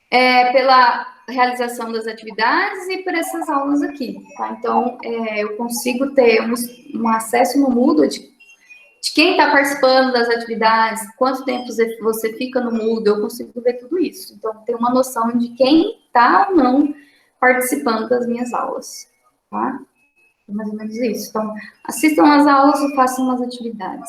Pela realização das atividades e por essas aulas aqui, tá? Então, eu consigo ter um acesso no Moodle de quem está participando das atividades, quanto tempo você fica no Moodle, eu consigo ver tudo isso. Então, ter uma noção de quem está ou não participando das minhas aulas, tá? Mais ou menos isso. Então, assistam às aulas e façam as atividades.